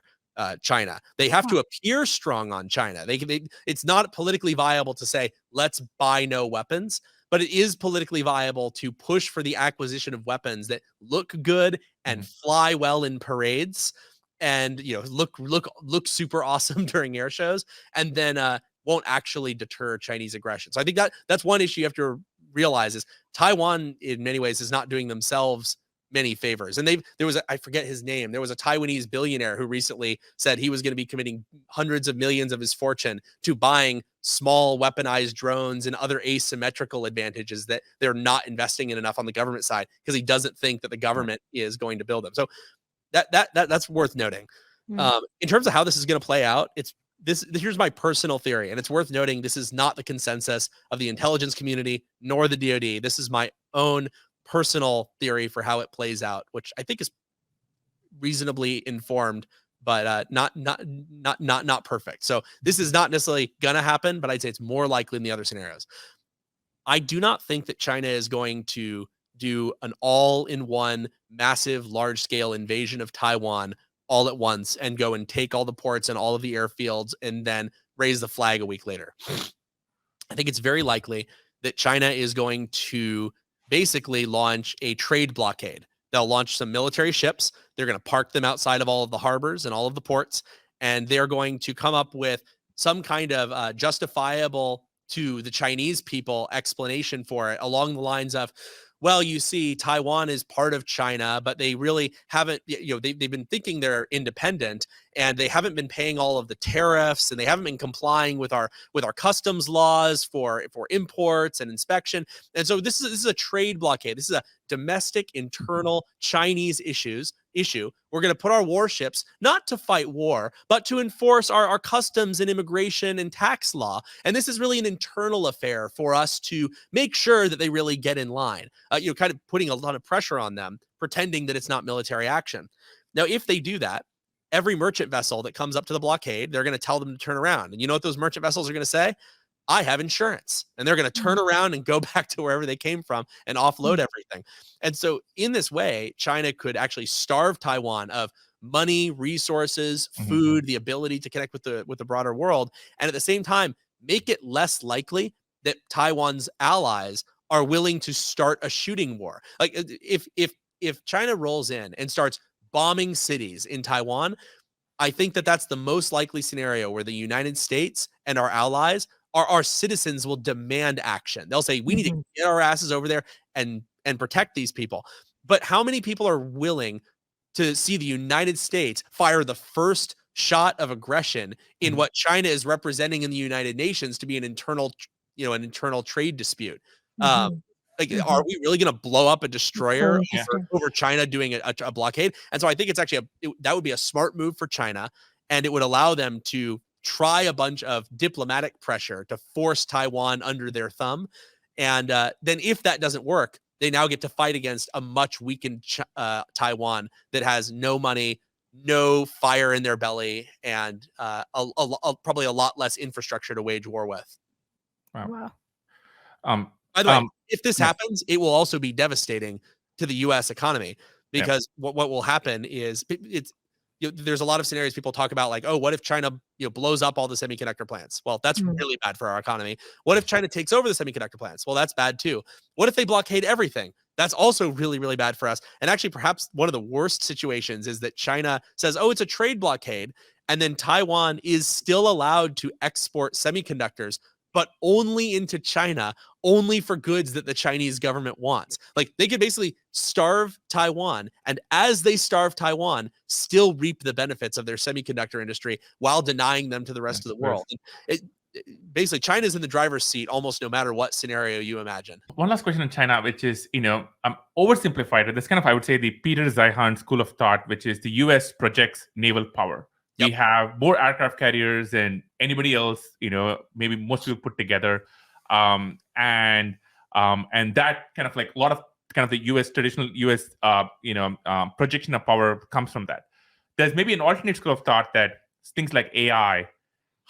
China. They have to appear strong on China. It's not politically viable to say, let's buy no weapons, but it is politically viable to push for the acquisition of weapons that look good and fly well in parades and, look super awesome during air shows, and then won't actually deter Chinese aggression. So I think that's one issue you have to realize is Taiwan in many ways is not doing themselves many favors. And I forget his name. There was a Taiwanese billionaire who recently said he was going to be committing hundreds of millions of his fortune to buying small weaponized drones and other asymmetrical advantages that they're not investing in enough on the government side because he doesn't think that the government is going to build them. So that's worth noting. In terms of how this is going to play out, here's my personal theory, and it's worth noting this is not the consensus of the intelligence community nor the DoD. This is my own personal theory for how it plays out, which I think is reasonably informed, but not perfect. So this is not necessarily gonna happen, but I'd say it's more likely in the other scenarios. I do not think that China is going to do an all-in-one massive large-scale invasion of Taiwan all at once and go and take all the ports and all of the airfields and then raise the flag a week later. I think it's very likely that China is going to basically launch a trade blockade. They'll launch some military ships. They're going to park them outside of all of the harbors and all of the ports, and they're going to come up with some kind of justifiable to the Chinese people explanation for it along the lines of, well, you see, Taiwan is part of China, but they really haven't, they've been thinking they're independent, and they haven't been paying all of the tariffs, and they haven't been complying with our customs laws for imports and inspection. And so this is a trade blockade. This is a domestic internal Chinese issue. We're going to put our warships not to fight war, but to enforce our customs and immigration and tax law. And this is really an internal affair for us to make sure that they really get in line, kind of putting a lot of pressure on them, pretending that it's not military action. Now, if they do that, every merchant vessel that comes up to the blockade, they're going to tell them to turn around. And you know what those merchant vessels are going to say? I have insurance. And they're going to turn around and go back to wherever they came from and offload everything. And so in this way, China could actually starve Taiwan of money, resources, food, the ability to connect with the broader world. And at the same time, make it less likely that Taiwan's allies are willing to start a shooting war. Like if China rolls in and starts bombing cities in Taiwan, I think that that's the most likely scenario where the United States and our allies, our citizens, will demand action. They'll say, we need to get our asses over there and protect these people. But how many people are willing to see the United States fire the first shot of aggression in what China is representing in the United Nations to be an internal trade dispute? Are we really going to blow up a destroyer over China doing a blockade? And so I think it's actually that would be a smart move for China, and it would allow them to try a bunch of diplomatic pressure to force Taiwan under their thumb. And then if that doesn't work, they now get to fight against a much weakened Taiwan that has no money, no fire in their belly, and probably a lot less infrastructure to wage war with. Wow. By the way, if this happens, it will also be devastating to the U.S. economy, because what will happen is there's a lot of scenarios people talk about, like, oh, what if China blows up all the semiconductor plants? Well, that's really bad for our economy. What if China takes over the semiconductor plants? Well, that's bad too. What if they blockade everything? That's also really, really bad for us. And actually, perhaps one of the worst situations is that China says, oh, it's a trade blockade, and then Taiwan is still allowed to export semiconductors, but only into China, only for goods that the Chinese government wants. Like, they could basically starve Taiwan, and as they starve Taiwan, still reap the benefits of their semiconductor industry while denying them to the rest of the world. Basically, China's in the driver's seat almost no matter what scenario you imagine. One last question on China, which is, oversimplified. This kind of, I would say, the Peter Zeihan school of thought, which is the U.S. projects naval power. We have more aircraft carriers than anybody else, maybe most people put together. And that kind of like a lot of kind of the traditional U.S. Projection of power comes from that. There's maybe an alternate school of thought that things like AI,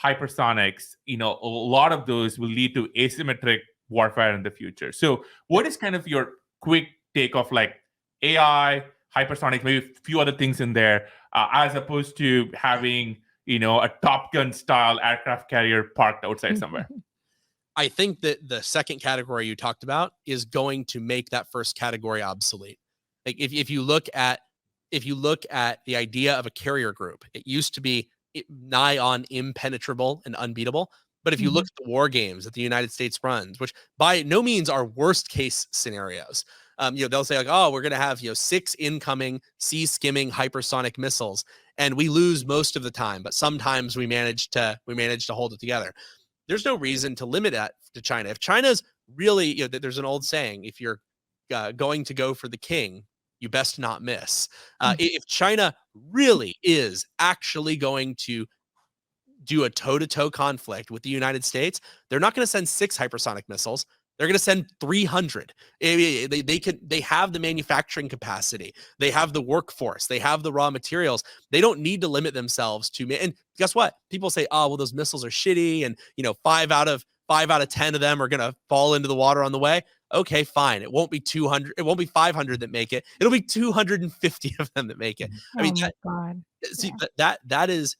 hypersonics, a lot of those will lead to asymmetric warfare in the future. So what is kind of your quick take of like AI, hypersonics, maybe a few other things in there, as opposed to having, a Top Gun style aircraft carrier parked outside somewhere? I think that the second category you talked about is going to make that first category obsolete. Like if you look at the idea of a carrier group, it used to be nigh on impenetrable and unbeatable. But if you look at the war games that the United States runs, which by no means are worst case scenarios, they'll say like, oh, we're going to have 6 incoming sea skimming hypersonic missiles, and we lose most of the time, but sometimes we manage to hold it together. There's no reason to limit that to China. If China's really, there's an old saying: if you're going to go for the king, you best not miss. If China really is actually going to do a toe-to-toe conflict with the United States, they're not going to send 6 hypersonic missiles. They're going to send 300. They have the manufacturing capacity. They have the workforce. They have the raw materials. They don't need to limit themselves to. And guess what? People say, oh, well, those missiles are shitty, and 5 out of 10 of them are going to fall into the water on the way. Okay, fine. It won't be 200. It won't be 500 that make it. It'll be 250 of them that make it. I mean, God. See, that is.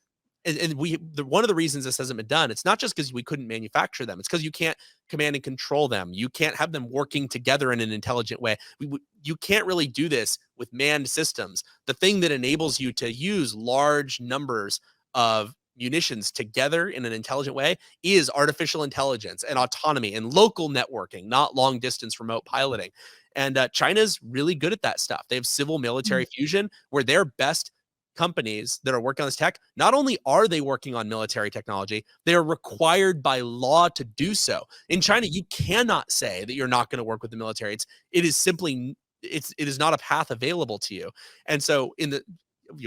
And one of the reasons this hasn't been done, it's not just because we couldn't manufacture them. It's because you can't command and control them. You can't have them working together in an intelligent way. You can't really do this with manned systems. The thing that enables you to use large numbers of munitions together in an intelligent way is artificial intelligence and autonomy and local networking, not long distance remote piloting. And China's really good at that stuff. They have civil military fusion, where their best companies that are working on this tech, not only are they working on military technology, they are required by law to do so. In China, you cannot say that you're not going to work with the military. It is not a path available to you. And so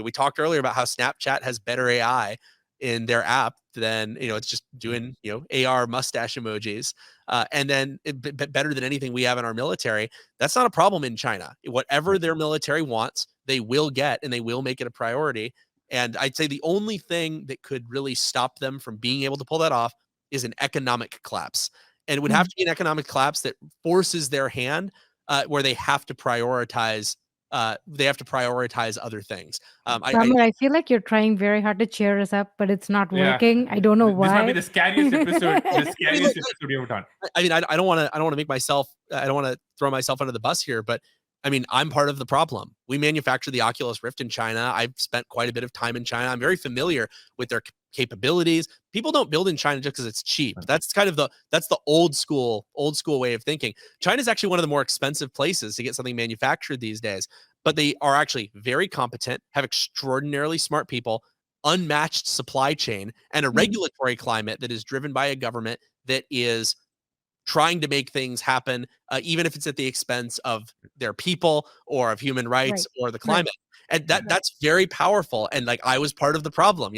we talked earlier about how Snapchat has better AI in their app than, it's just doing, AR mustache emojis. And then better than anything we have in our military. That's not a problem in China. Whatever their military wants, they will get, and they will make it a priority. And I'd say the only thing that could really stop them from being able to pull that off is an economic collapse. And it would have to be an economic collapse that forces their hand, where they have to prioritize. They have to prioritize other things. I feel like you're trying very hard to cheer us up, but it's not working. I don't know why. This might be the scariest episode. Episode we ever done. I mean, I don't want to make myself. I don't want to throw myself under the bus here, but I mean, I'm part of the problem. We manufacture the Oculus Rift in China. I've spent quite a bit of time in China. I'm very familiar with their capabilities. People don't build in China just because it's cheap. That's kind of the old school way of thinking. China is actually one of the more expensive places to get something manufactured these days, but they are actually very competent, have extraordinarily smart people, unmatched supply chain, and a regulatory climate that is driven by a government that is trying to make things happen, even if it's at the expense of their people or of human rights or the climate. And that's very powerful. And like, I was part of the problem.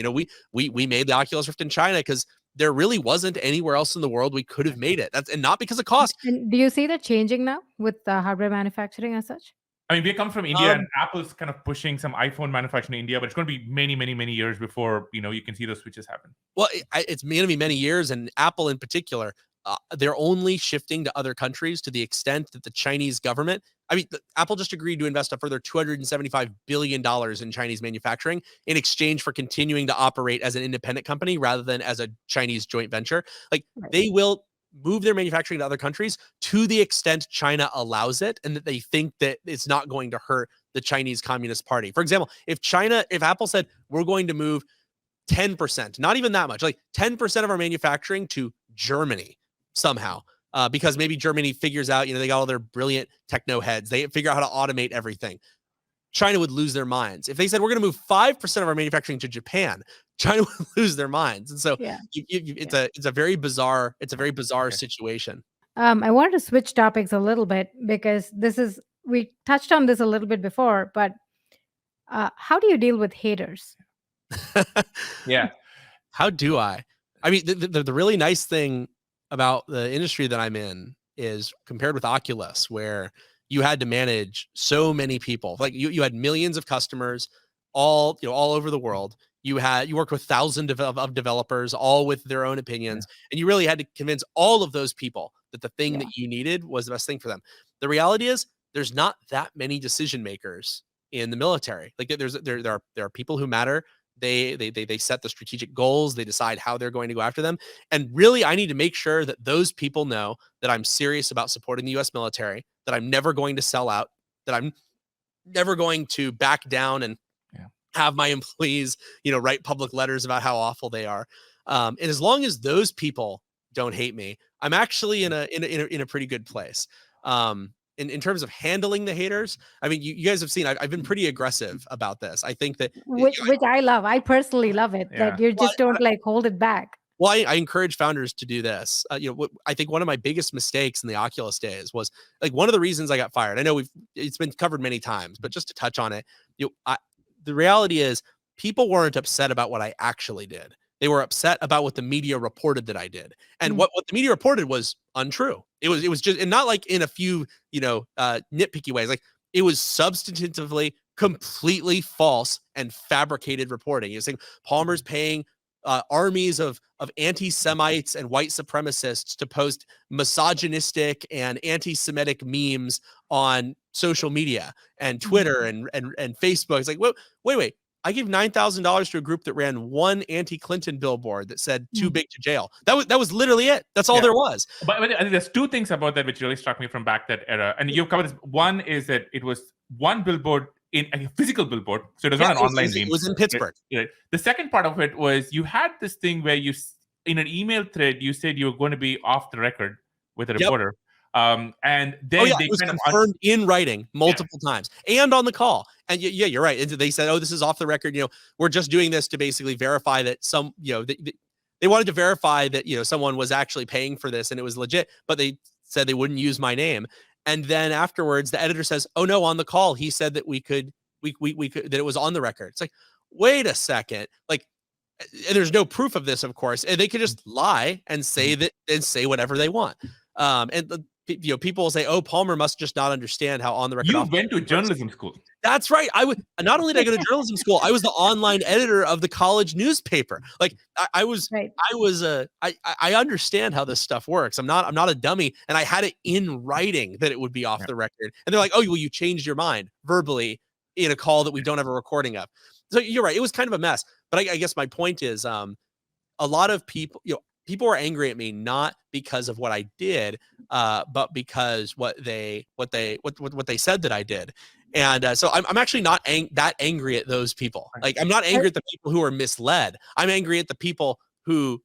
We made the Oculus Rift in China because there really wasn't anywhere else in the world we could have made it. And not because of cost. And do you see that changing now with hardware manufacturing as such? I mean, we come from India, and Apple's kind of pushing some iPhone manufacturing in India, but it's going to be many, many, many years before you can see those switches happen. Well, it's going to be many years, and Apple in particular. They're only shifting to other countries to the extent that the Chinese government, Apple just agreed to invest a further $275 billion in Chinese manufacturing in exchange for continuing to operate as an independent company rather than as a Chinese joint venture. They will move their manufacturing to other countries to the extent China allows it, and that they think that it's not going to hurt the Chinese Communist Party. For example, if Apple said, we're going to move 10%, not even that much, like 10% of our manufacturing to Germany, somehow, because maybe Germany figures out, they got all their brilliant techno heads. They figure out how to automate everything. China would lose their minds. If they said, we're going to move 5% of our manufacturing to Japan, China would lose their minds. And so it's a very bizarre situation. I wanted to switch topics a little bit because we touched on this a little bit before, but how do you deal with haters? Yeah. How do I? I mean, the really nice thing about the industry that I'm in is compared with Oculus, where you had to manage so many people. Like you had millions of customers all over the world. You worked with thousands of developers, all with their own opinions. And you really had to convince all of those people that the thing that you needed was the best thing for them. The reality is there's not that many decision makers in the military. Like there are people who matter. They set the strategic goals. They decide how they're going to go after them. And really, I need to make sure that those people know that I'm serious about supporting the U.S. military, that I'm never going to sell out, that I'm never going to back down and have my employees, write public letters about how awful they are. And as long as those people don't hate me, I'm actually in a pretty good place. In terms of handling the haters, I mean, you guys have seen, I've been pretty aggressive about this. I think that which I love. I personally love it that you just don't hold it back. Well, I encourage founders to do this. I think one of my biggest mistakes in the Oculus days was one of the reasons I got fired. I know it's been covered many times, but just to touch on it, the reality is people weren't upset about what I actually did. They were upset about what the media reported that I did. And what the media reported was untrue. It was just, and not in a few, nitpicky ways. It was substantively completely false and fabricated reporting. You're saying Palmer's paying armies of anti-Semites and white supremacists to post misogynistic and anti-Semitic memes on social media and Twitter and Facebook. It's wait. I gave $9,000 to a group that ran one anti-Clinton billboard that said "too big to jail." That was literally it. That's all there was. But I think there's two things about that which really struck me from back that era. And you've covered this. One is that it was one billboard in a physical billboard, so it was not an online meme. It was in Pittsburgh. The second part of it was you had this thing where you, in an email thread, you said you were going to be off the record with a reporter. And then it was confirmed in writing multiple times and on the call. And yeah, you're right. They said, "Oh, this is off the record. We're just doing this to basically verify that they wanted to verify that someone was actually paying for this and it was legit, but they said they wouldn't use my name." And then afterwards, the editor says, "Oh no, on the call, he said that we could that it was on the record." It's like, wait a second, like, and there's no proof of this, of course, and they could just lie and say that and say whatever they want. People will say, "Oh, Palmer must just not understand how on the record." You went to journalism school. That's right. Not only did I go to journalism school, I was the online editor of the college newspaper. Like I understand how this stuff works. I'm not a dummy, and I had it in writing that it would be off the record. And they're like, "Oh, well, you changed your mind verbally in a call that we don't have a recording of." So you're right. It was kind of a mess. But I guess my point is, a lot of people, people were angry at me not because of what I did, but because what they said that I did. And so I'm actually not that angry at those people. Like, I'm not angry at the people who are misled. I'm angry at the people who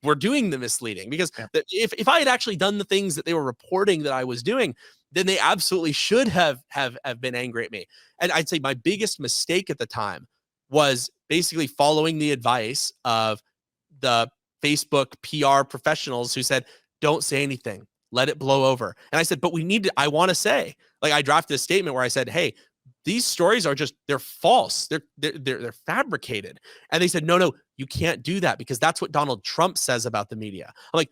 were doing the misleading, because if I had actually done the things that they were reporting that I was doing, then they absolutely should have been angry at me. And I'd say my biggest mistake at the time was basically following the advice of the Facebook PR professionals who said, "Don't say anything, let it blow over." And I said, "But I want to say," like, I drafted a statement where I said, "Hey, these stories are they're false. They're fabricated." And they said, no, you can't do that because that's what Donald Trump says about the media. I'm like,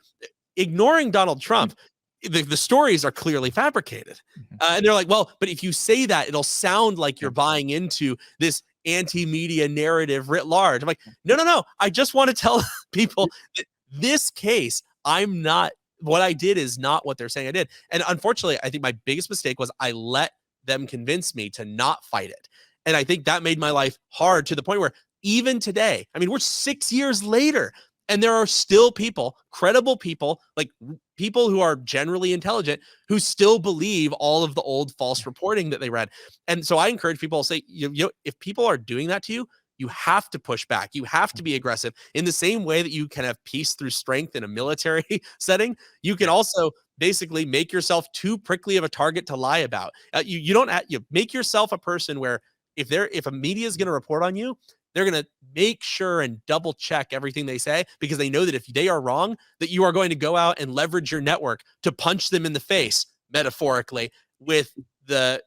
ignoring Donald Trump, the stories are clearly fabricated. And they're like, "Well, but if you say that, it'll sound like you're buying into this anti-media narrative writ large." I'm like, no. I just want to tell people that this case, what I did is not what they're saying I did. And unfortunately, I think my biggest mistake was I let them convince me to not fight it. And I think that made my life hard to the point where even today, I mean, we're 6 years later, and there are still people, credible people, like people who are generally intelligent, who still believe all of the old false reporting that they read. And so I encourage people to say, if people are doing that to you, you have to push back. You have to be aggressive. In the same way that you can have peace through strength in a military setting, you can also basically make yourself too prickly of a target to lie about. You don't make yourself a person where if a media is going to report on you, they're going to make sure and double check everything they say, because they know that if they are wrong, that you are going to go out and leverage your network to punch them in the face, metaphorically, with the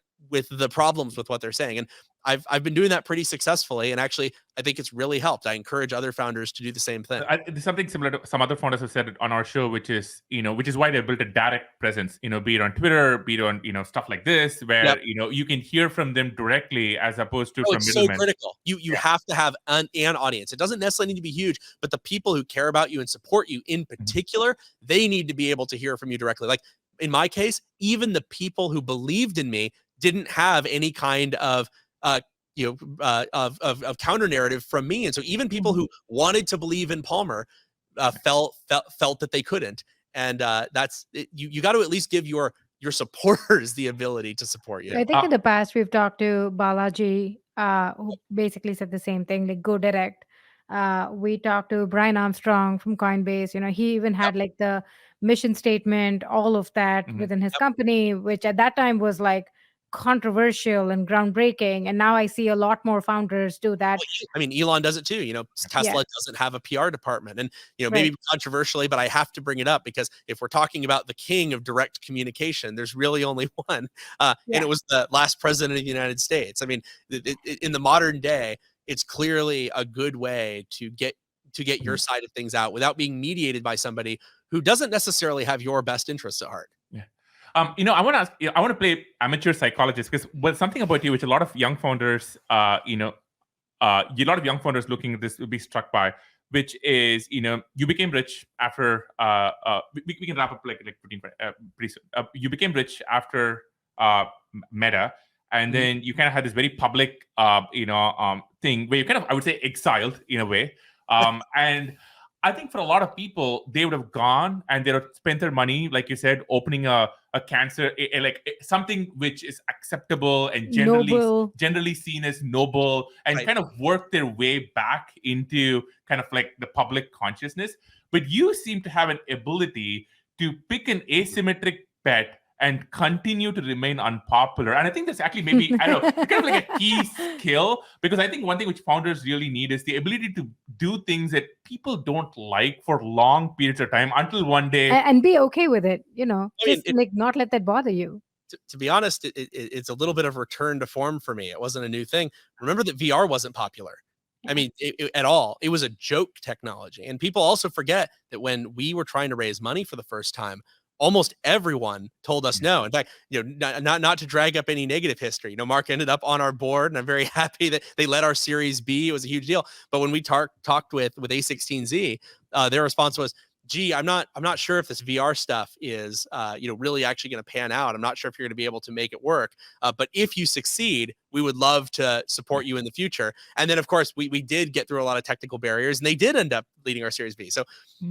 problems with what they're saying. And I've been doing that pretty successfully, and actually I think it's really helped. I encourage other founders to do the same thing. There's something similar to some other founders have said on our show, which is why they built a direct presence, be it on Twitter, be it on stuff like this, where you can hear from them directly as opposed to from it's middlemen. So critical. You have to have an audience. It doesn't necessarily need to be huge, but the people who care about you and support you in particular, they need to be able to hear from you directly. Like in my case, even the people who believed in me didn't have any kind of counter narrative from me. And so even people who wanted to believe in Palmer felt that they couldn't. And that's it. You got to at least give your supporters the ability to support you. I think in the past we've talked to Balaji, who basically said the same thing, like go direct. We talked to Brian Armstrong from Coinbase. He even had like the mission statement, all of that within his company, which at that time was like controversial and groundbreaking. And now I see a lot more founders do that. I mean, Elon does it too. Tesla doesn't have a PR department, and maybe controversially, but I have to bring it up because if we're talking about the king of direct communication, there's really only one, and it was the last president of the United States. I mean, in the modern day, it's clearly a good way to get your side of things out without being mediated by somebody who doesn't necessarily have your best interests at heart. I want to ask. I want to play amateur psychologist, because something about you, which a lot of young founders, a lot of young founders looking at this will be struck by, which is, you became rich after. We can wrap up like pretty soon. You became rich after Meta, and then you kind of had this very public, thing where you kind of, I would say, exiled in a way, and. I think for a lot of people, they would have gone and they would have spent their money, like you said, opening a cancer, something which is acceptable and generally seen as noble, and kind of work their way back into kind of like the public consciousness. But you seem to have an ability to pick an asymmetric bet and continue to remain unpopular. And I think that's actually maybe, I don't know, kind of like a key skill, because I think one thing which founders really need is the ability to do things that people don't like for long periods of time until one day. And be okay with it, you know, I mean, just like not let that bother you. To be honest, it's a little bit of return to form for me. It wasn't a new thing. Remember that VR wasn't popular. I mean, at all. It was a joke technology. And people also forget that when we were trying to raise money for the first time, almost everyone told us no. In fact, not to drag up any negative history. Mark ended up on our board, and I'm very happy that they led our Series B. It was a huge deal. But when we talked with A16Z, their response was, gee, I'm not sure if this VR stuff is, really actually going to pan out. I'm not sure if you're going to be able to make it work. But if you succeed, we would love to support you in the future. And then, of course, we did get through a lot of technical barriers, and they did end up leading our Series B. So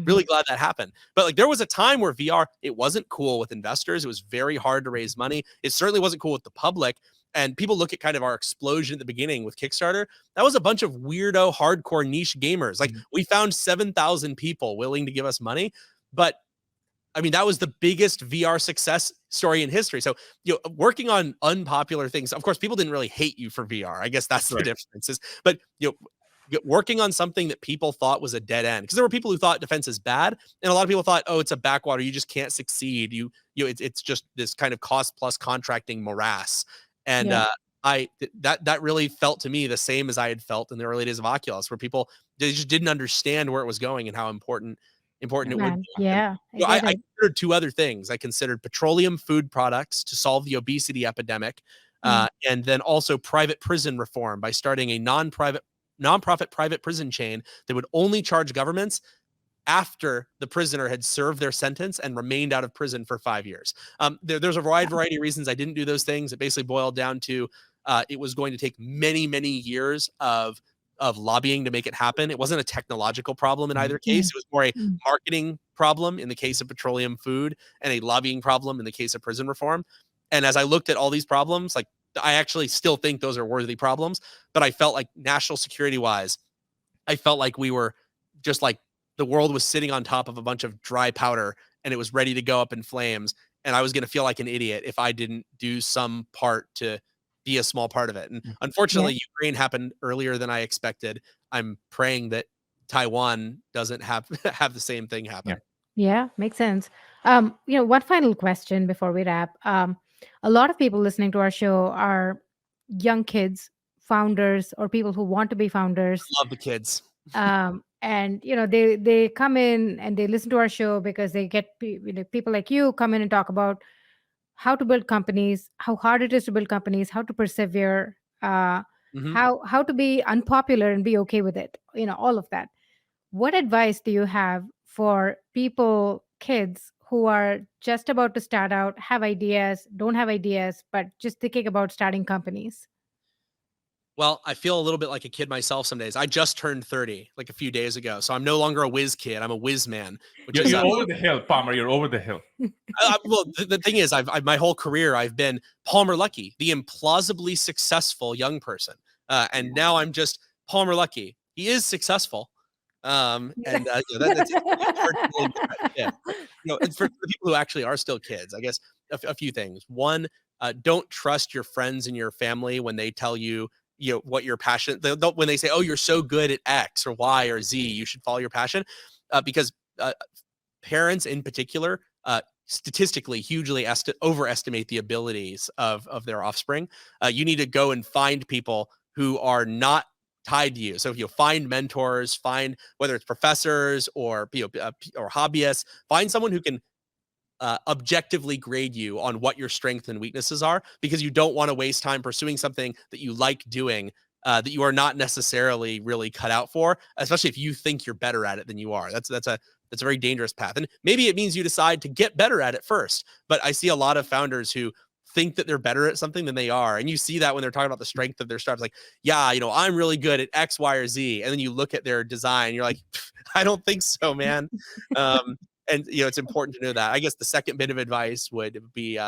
really glad that happened. But there was a time where VR, it wasn't cool with investors. It was very hard to raise money. It certainly wasn't cool with the public. And people look at kind of our explosion at the beginning with Kickstarter. That was a bunch of weirdo, hardcore niche gamers. Like we found 7,000 people willing to give us money. But I mean, that was the biggest VR success story in history. So, working on unpopular things, of course, people didn't really hate you for VR. I guess that's the difference. But, working on something that people thought was a dead end, because there were people who thought defense is bad, and a lot of people thought, oh, it's a backwater. You just can't succeed. It's just this kind of cost plus contracting morass. And that really felt to me the same as I had felt in the early days of Oculus, where people, they just didn't understand where it was going and how important it would be. Yeah. I considered two other things. I considered petroleum food products to solve the obesity epidemic, and then also private prison reform by starting a nonprofit private prison chain that would only charge governments after the prisoner had served their sentence and remained out of prison for 5 years. There's a wide variety of reasons I didn't do those things. It basically boiled down to it was going to take many, many years of lobbying to make it happen. It wasn't a technological problem in either case. It was more a marketing problem in the case of petroleum food and a lobbying problem in the case of prison reform. And as I looked at all these problems, like I actually still think those are worthy problems, but I felt like national security wise, I felt like we were just like the world was sitting on top of a bunch of dry powder and it was ready to go up in flames. And I was going to feel like an idiot if I didn't do some part to be a small part of it. And unfortunately, Ukraine happened earlier than I expected. I'm praying that Taiwan doesn't have the same thing happen. Yeah, makes sense. One final question before we wrap. A lot of people listening to our show are young kids, founders, or people who want to be founders. Love the kids. And they come in and they listen to our show because they get people like you come in and talk about how to build companies, how hard it is to build companies, how to persevere, how to be unpopular and be okay with it, all of that. What advice do you have for people, kids who are just about to start out, have ideas, don't have ideas, but just thinking about starting companies? Well, I feel a little bit like a kid myself some days. I just turned 30 like a few days ago. So I'm no longer a whiz kid. I'm a whiz man. You're over the hill, Palmer. You're over the hill. Well, the thing is, I've my whole career, I've been Palmer Luckey, the implausibly successful young person. And now I'm just Palmer Luckey. He is successful. That's and for the people who actually are still kids, I guess a few things. One, don't trust your friends and your family when they tell you, what your passion, when they say, oh, you're so good at X or Y or Z, you should follow your passion, because parents in particular, statistically hugely overestimate the abilities of their offspring. You need to go and find people who are not tied to you. So find mentors, find whether it's professors or or hobbyists, find someone who can objectively grade you on what your strengths and weaknesses are, because you don't want to waste time pursuing something that you like doing that you are not necessarily really cut out for, especially if you think you're better at it than you are. That's a very dangerous path. And maybe it means you decide to get better at it first. But I see a lot of founders who think that they're better at something than they are. And you see that when they're talking about the strength of their startups, like, I'm really good at X, Y, or Z. And then you look at their design, you're like, I don't think so, man. And it's important to know that. I guess the second bit of advice would be,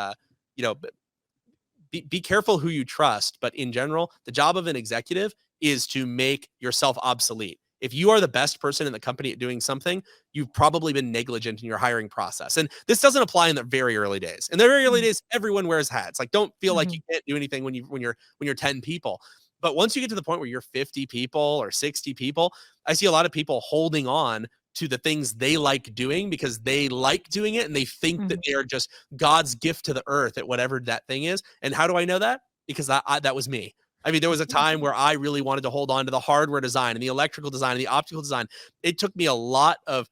be careful who you trust. But in general, the job of an executive is to make yourself obsolete. If you are the best person in the company at doing something, you've probably been negligent in your hiring process. And this doesn't apply in the very early days. In the very early days, everyone wears hats. Like, don't feel like you can't do anything when you're 10 people. But once you get to the point where you're 50 people or 60 people, I see a lot of people holding on to the things they like doing because they like doing it and they think that they are just God's gift to the earth at whatever that thing is. And how do I know that? Because that was me. I mean, there was a time where I really wanted to hold on to the hardware design and the electrical design and the optical design. It took me a lot of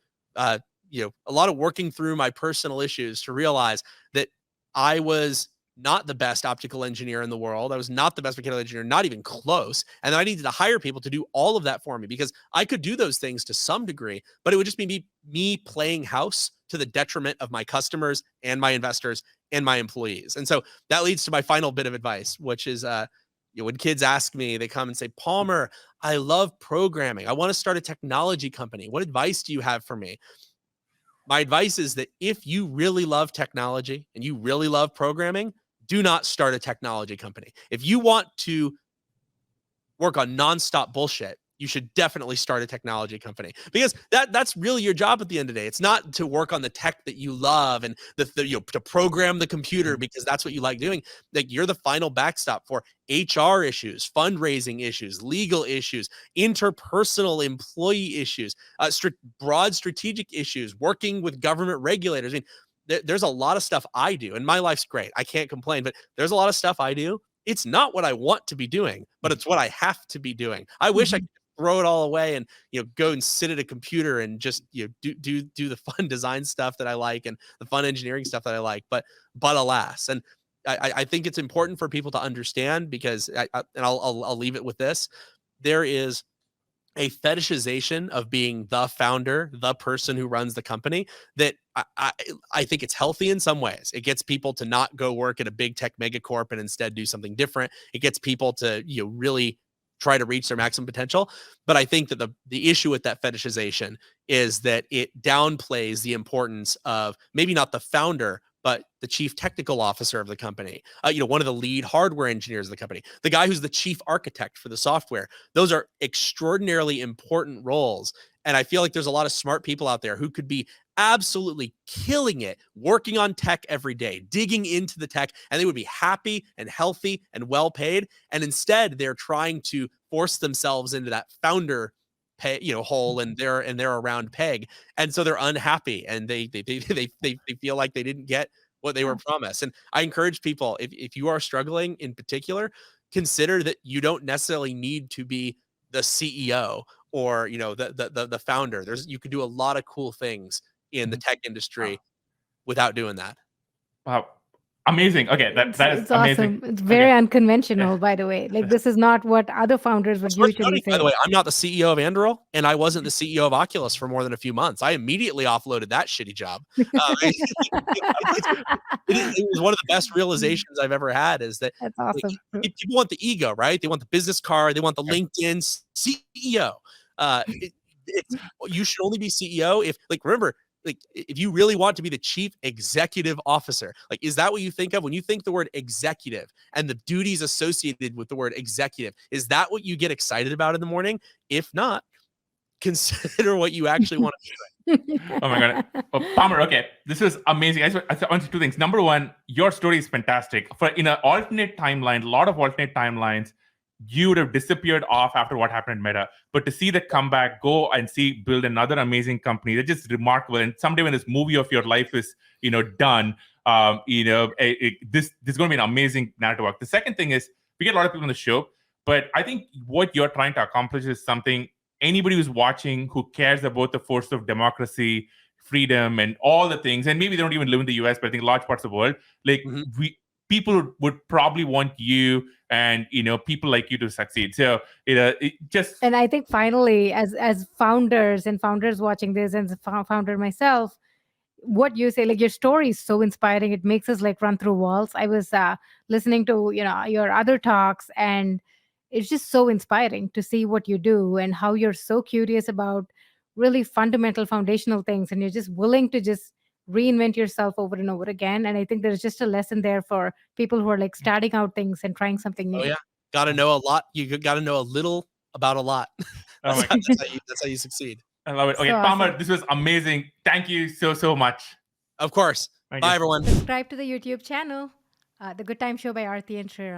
working through my personal issues to realize that I was not the best optical engineer in the world. I was not the best mechanical engineer, not even close. And then I needed to hire people to do all of that for me because I could do those things to some degree, but it would just be me playing house to the detriment of my customers and my investors and my employees. And so that leads to my final bit of advice, which is, when kids ask me, they come and say, Palmer, I love programming. I want to start a technology company. What advice do you have for me? My advice is that if you really love technology and you really love programming, do not start a technology company. If you want to work on nonstop bullshit, you should definitely start a technology company because that's really your job at the end of the day. It's not to work on the tech that you love and to program the computer because that's what you like doing. Like, you're the final backstop for HR issues, fundraising issues, legal issues, interpersonal employee issues, broad strategic issues, working with government regulators. I mean, there's a lot of stuff I do, and my life's great. I can't complain, but there's a lot of stuff I do. It's not what I want to be doing, but it's what I have to be doing. I wish I could throw it all away and go and sit at a computer and just do the fun design stuff that I like and the fun engineering stuff that I like. But alas, and I think it's important for people to understand because I'll leave it with this: there is a fetishization of being the founder, the person who runs the company, that I think it's healthy in some ways. It gets people to not go work at a big tech megacorp and instead do something different. It gets people to really try to reach their maximum potential. But I think that the issue with that fetishization is that it downplays the importance of maybe not the founder, but the chief technical officer of the company, one of the lead hardware engineers of the company, the guy who's the chief architect for the software. Those are extraordinarily important roles. And I feel like there's a lot of smart people out there who could be absolutely killing it, working on tech every day, digging into the tech, and they would be happy and healthy and well paid. And instead, they're trying to force themselves into that founder hole and they're a round peg, and so they're unhappy and they feel like they didn't get what they were promised. And I encourage people, if you are struggling in particular, consider that you don't necessarily need to be the CEO or the founder. You can do a lot of cool things in the tech industry without doing that. Wow. Amazing. Okay, that is it's amazing. Awesome. It's very Okay. unconventional, by the way. Like, this is not what other founders would usually say. By the way, I'm not the CEO of Anduril, and I wasn't the CEO of Oculus for more than a few months. I immediately offloaded that shitty job. It was one of the best realizations I've ever had. Is that That's awesome. people want the ego, right? They want the business card. They want the LinkedIn CEO. You should only be CEO if, remember, if you really want to be the chief executive officer, is that what you think of when you think the word executive and the duties associated with the word executive? Is that what you get excited about in the morning? If not, consider what you actually want to do. Oh my God. Palmer, okay. This was amazing. I want to say two things. Number one, your story is fantastic. In an alternate timeline, a lot of alternate timelines, you would have disappeared off after what happened in Meta. But to see that comeback, go and build another amazing company, that's just remarkable. And someday when this movie of your life is, done, this is going to be an amazing narrative arc. The second thing is, we get a lot of people on the show, but I think what you're trying to accomplish is something anybody who's watching who cares about the force of democracy, freedom, and all the things, and maybe they don't even live in the US, but I think large parts of the world, people would probably want you and people like you to succeed. So it just. And I think finally, as founders and founders watching this, and as a founder myself, what you say, your story is so inspiring. It makes us run through walls. I was listening to your other talks, and it's just so inspiring to see what you do and how you're so curious about really fundamental foundational things, and you're just willing to just reinvent yourself over and over again. And I think there's just a lesson there for people who are starting out things and trying something new. Oh yeah, got to know a lot. You got to know a little about a lot. Oh my That's how you succeed. I love it. Okay, So Palmer, awesome. this was amazing. Thank you so much. Of course. Thank Bye, you. everyone. Subscribe to the YouTube channel, The Good Time Show by Aarti and Sriram.